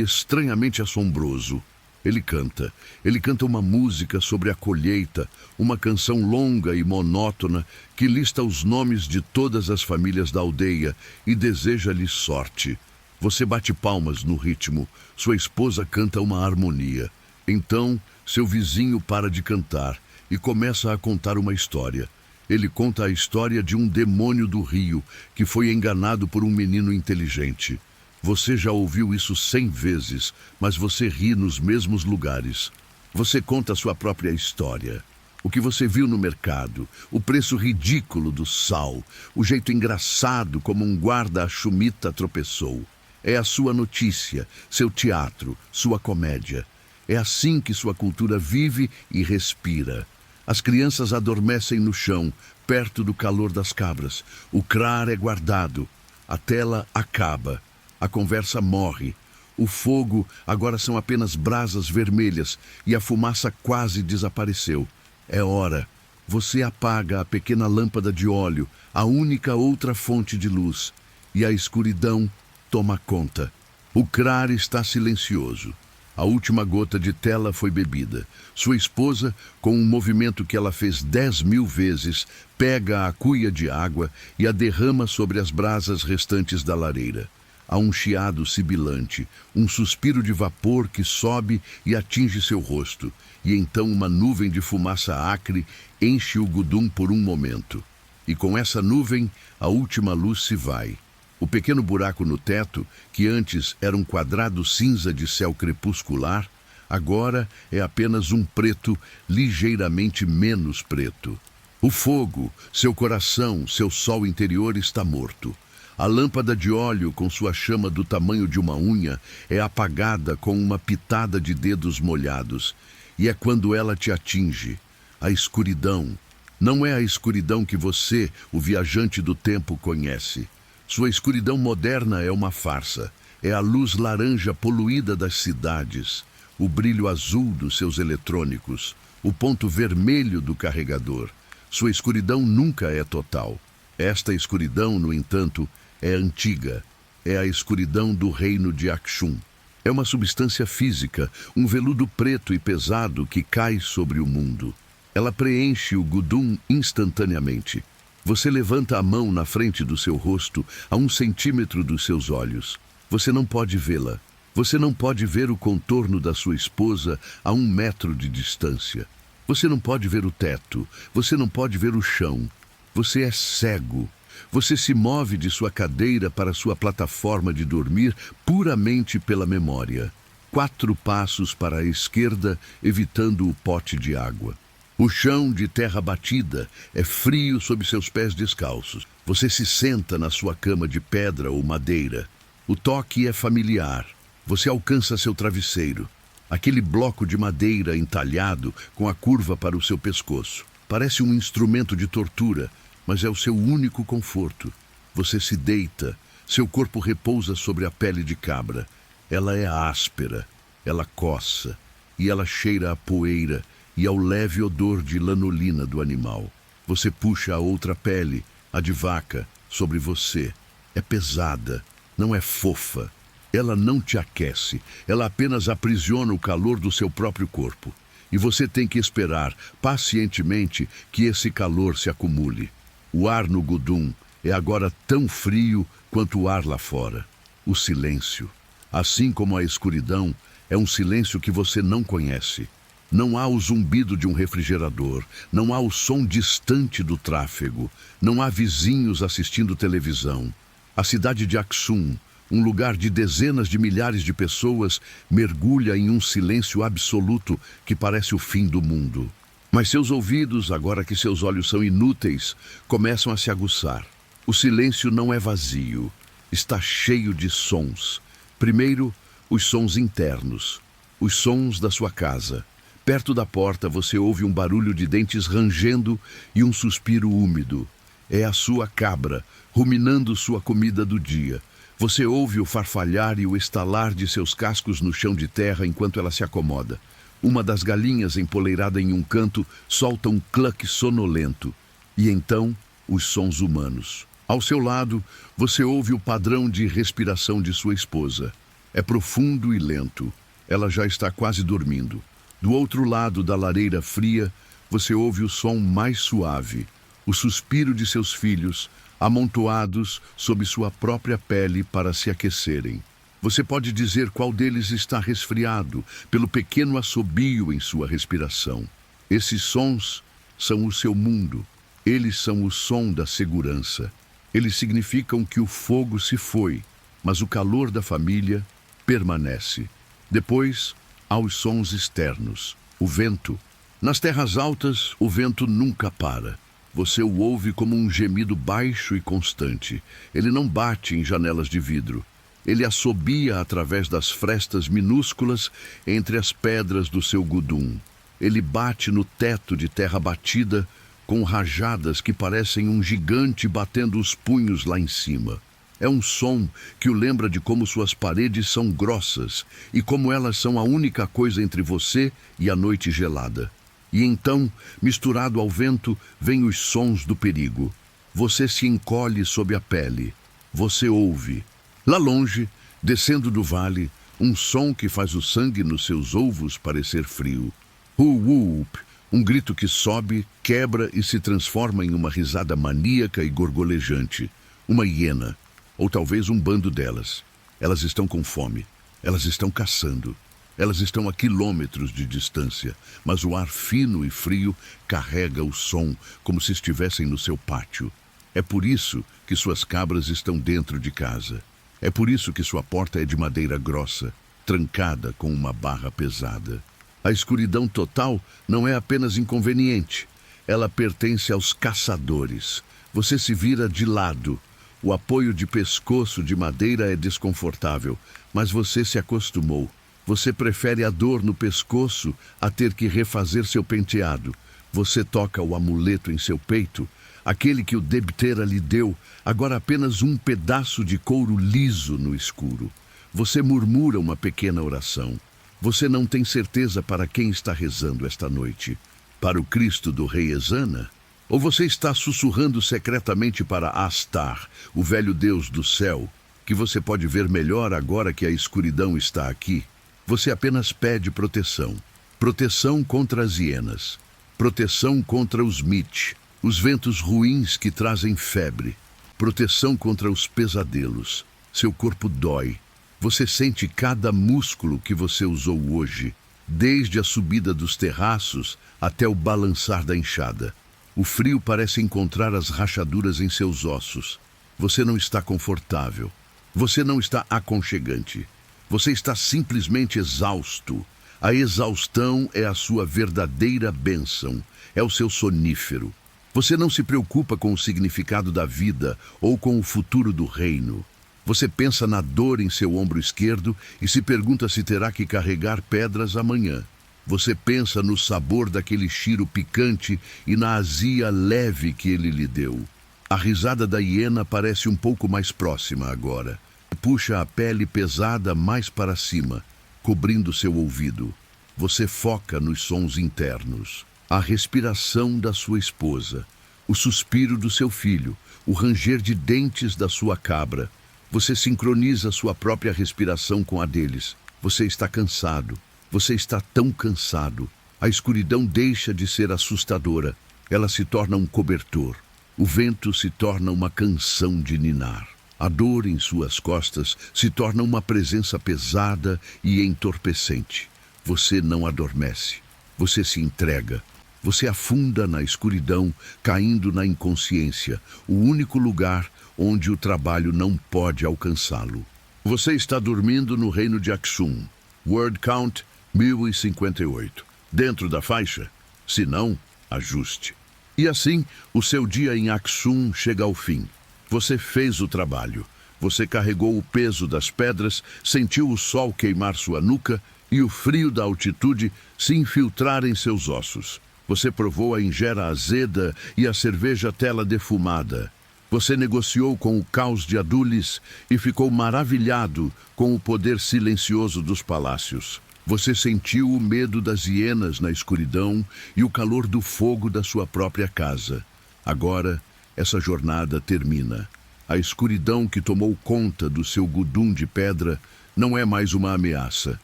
A: estranhamente assombroso. Ele canta uma música sobre a colheita, uma canção longa e monótona que lista os nomes de todas as famílias da aldeia e deseja-lhe sorte. Você bate palmas no ritmo, sua esposa canta uma harmonia. Então, seu vizinho para de cantar e começa a contar uma história. Ele conta a história de um demônio do rio que foi enganado por um menino inteligente. Você já ouviu isso 100 vezes, mas você ri nos mesmos lugares. Você conta a sua própria história. O que você viu no mercado, o preço ridículo do sal, o jeito engraçado como um guarda-chumita tropeçou. É a sua notícia, seu teatro, sua comédia. É assim que sua cultura vive e respira. As crianças adormecem no chão, perto do calor das cabras. O crar é guardado. A tela acaba. A conversa morre. O fogo agora são apenas brasas vermelhas e a fumaça quase desapareceu. É hora. Você apaga a pequena lâmpada de óleo, a única outra fonte de luz, e a escuridão toma conta. O crar está silencioso. A última gota de tela foi bebida. Sua esposa, com um movimento que ela fez 10.000 vezes, pega a cuia de água e a derrama sobre as brasas restantes da lareira. Há um chiado sibilante, um suspiro de vapor que sobe e atinge seu rosto, e então uma nuvem de fumaça acre enche o gudum por um momento. E com essa nuvem, a última luz se vai. O pequeno buraco no teto, que antes era um quadrado cinza de céu crepuscular, agora é apenas um preto ligeiramente menos preto. O fogo, seu coração, seu sol interior está morto. A lâmpada de óleo, com sua chama do tamanho de uma unha, é apagada com uma pitada de dedos molhados. E é quando ela te atinge. A escuridão. Não é a escuridão que você, o viajante do tempo, conhece. Sua escuridão moderna é uma farsa. É a luz laranja poluída das cidades, o brilho azul dos seus eletrônicos, o ponto vermelho do carregador. Sua escuridão nunca é total. Esta escuridão, no entanto, é antiga. É a escuridão do reino de Akshum. É uma substância física, um veludo preto e pesado que cai sobre o mundo. Ela preenche o gudum instantaneamente. Você levanta a mão na frente do seu rosto, a 1 centímetro dos seus olhos. Você não pode vê-la. Você não pode ver o contorno da sua esposa a 1 metro de distância. Você não pode ver o teto. Você não pode ver o chão. Você é cego. Você se move de sua cadeira para sua plataforma de dormir puramente pela memória. 4 passos para a esquerda, evitando o pote de água. O chão de terra batida é frio sob seus pés descalços. Você se senta na sua cama de pedra ou madeira. O toque é familiar. Você alcança seu travesseiro. Aquele bloco de madeira entalhado com a curva para o seu pescoço. Parece um instrumento de tortura, mas é o seu único conforto. Você se deita, seu corpo repousa sobre a pele de cabra. Ela é áspera, ela coça, e ela cheira a poeira e ao leve odor de lanolina do animal. Você puxa a outra pele, a de vaca, sobre você. É pesada, não é fofa. Ela não te aquece, ela apenas aprisiona o calor do seu próprio corpo. E você tem que esperar, pacientemente, que esse calor se acumule. O ar no Gudum é agora tão frio quanto o ar lá fora. O silêncio, assim como a escuridão, é um silêncio que você não conhece. Não há o zumbido de um refrigerador, não há o som distante do tráfego, não há vizinhos assistindo televisão. A cidade de Aksum, um lugar de dezenas de milhares de pessoas, mergulha em um silêncio absoluto que parece o fim do mundo. Mas seus ouvidos, agora que seus olhos são inúteis, começam a se aguçar. O silêncio não é vazio, está cheio de sons. Primeiro, os sons internos, os sons da sua casa. Perto da porta você ouve um barulho de dentes rangendo e um suspiro úmido. É a sua cabra, ruminando sua comida do dia. Você ouve o farfalhar e o estalar de seus cascos no chão de terra enquanto ela se acomoda. Uma das galinhas empoleirada em um canto solta um cluck sonolento. E então, os sons humanos. Ao seu lado, você ouve o padrão de respiração de sua esposa. É profundo e lento. Ela já está quase dormindo. Do outro lado da lareira fria, você ouve o som mais suave, o suspiro de seus filhos, amontoados sob sua própria pele para se aquecerem. Você pode dizer qual deles está resfriado pelo pequeno assobio em sua respiração. Esses sons são o seu mundo. Eles são o som da segurança. Eles significam que o fogo se foi, mas o calor da família permanece. Depois, há os sons externos. O vento. Nas terras altas, o vento nunca para. Você o ouve como um gemido baixo e constante. Ele não bate em janelas de vidro. Ele assobia através das frestas minúsculas entre as pedras do seu Gudum. Ele bate no teto de terra batida com rajadas que parecem um gigante batendo os punhos lá em cima. É um som que o lembra de como suas paredes são grossas e como elas são a única coisa entre você e a noite gelada. E então, misturado ao vento, vêm os sons do perigo. Você se encolhe sob a pele. Você ouve. Lá longe, descendo do vale, um som que faz o sangue nos seus ovos parecer frio. Whoop, um grito que sobe, quebra e se transforma em uma risada maníaca e gorgolejante. Uma hiena, ou talvez um bando delas. Elas estão com fome. Elas estão caçando. Elas estão a quilômetros de distância, mas o ar fino e frio carrega o som como se estivessem no seu pátio. É por isso que suas cabras estão dentro de casa. É por isso que sua porta é de madeira grossa, trancada com uma barra pesada. A escuridão total não é apenas inconveniente. Ela pertence aos caçadores. Você se vira de lado. O apoio de pescoço de madeira é desconfortável, mas você se acostumou. Você prefere a dor no pescoço a ter que refazer seu penteado. Você toca o amuleto em seu peito, aquele que o debitera lhe deu, agora apenas um pedaço de couro liso no escuro. Você murmura uma pequena oração. Você não tem certeza para quem está rezando esta noite. Para o Cristo do rei Ezana? Ou você está sussurrando secretamente para Astar, o velho deus do céu, que você pode ver melhor agora que a escuridão está aqui? Você apenas pede proteção. Proteção contra as hienas. Proteção contra os Mitch, os ventos ruins que trazem febre. Proteção contra os pesadelos. Seu corpo dói. Você sente cada músculo que você usou hoje, desde a subida dos terraços até o balançar da enxada. O frio parece encontrar as rachaduras em seus ossos. Você não está confortável. Você não está aconchegante. Você está simplesmente exausto. A exaustão é a sua verdadeira bênção. É o seu sonífero. Você não se preocupa com o significado da vida ou com o futuro do reino. Você pensa na dor em seu ombro esquerdo e se pergunta se terá que carregar pedras amanhã. Você pensa no sabor daquele cheiro picante e na azia leve que ele lhe deu. A risada da hiena parece um pouco mais próxima agora. Puxa a pele pesada mais para cima, cobrindo seu ouvido. Você foca nos sons internos. A respiração da sua esposa, o suspiro do seu filho, o ranger de dentes da sua cabra. Você sincroniza sua própria respiração com a deles. Você está cansado. Você está tão cansado. A escuridão deixa de ser assustadora. Ela se torna um cobertor. O vento se torna uma canção de ninar. A dor em suas costas se torna uma presença pesada e entorpecente. Você não adormece. Você se entrega. Você afunda na escuridão, caindo na inconsciência, o único lugar onde o trabalho não pode alcançá-lo. Você está dormindo no reino de Aksum. Word count 1058. Dentro da faixa? Se não, ajuste. E assim, o seu dia em Aksum chega ao fim. Você fez o trabalho. Você carregou o peso das pedras, sentiu o sol queimar sua nuca e o frio da altitude se infiltrar em seus ossos. Você provou a ingera azeda e a cerveja tela defumada. Você negociou com o caos de Adulis e ficou maravilhado com o poder silencioso dos palácios. Você sentiu o medo das hienas na escuridão e o calor do fogo da sua própria casa. Agora, essa jornada termina. A escuridão que tomou conta do seu gudum de pedra não é mais uma ameaça,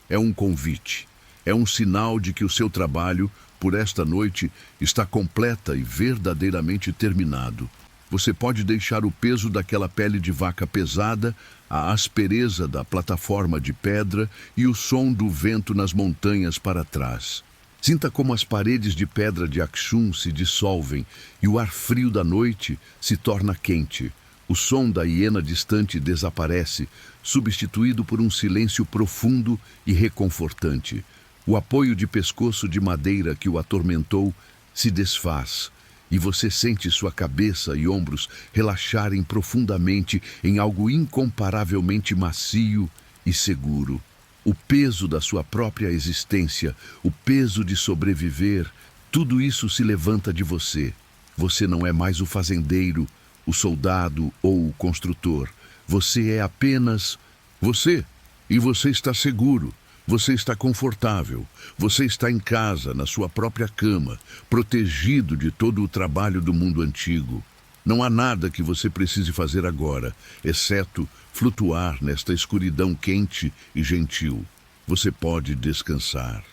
A: é um convite. É um sinal de que o seu trabalho, por esta noite, está completa e verdadeiramente terminado. Você pode deixar o peso daquela pele de vaca pesada, a aspereza da plataforma de pedra e o som do vento nas montanhas para trás. Sinta como as paredes de pedra de Aksum se dissolvem e o ar frio da noite se torna quente. O som da hiena distante desaparece, substituído por um silêncio profundo e reconfortante. O apoio de pescoço de madeira que o atormentou se desfaz, e você sente sua cabeça e ombros relaxarem profundamente em algo incomparavelmente macio e seguro. O peso da sua própria existência, o peso de sobreviver, tudo isso se levanta de você. Você não é mais o fazendeiro, o soldado ou o construtor. Você é apenas você. E você está seguro. Você está confortável. Você está em casa, na sua própria cama, protegido de todo o trabalho do mundo antigo. Não há nada que você precise fazer agora, exceto flutuar nesta escuridão quente e gentil. Você pode descansar.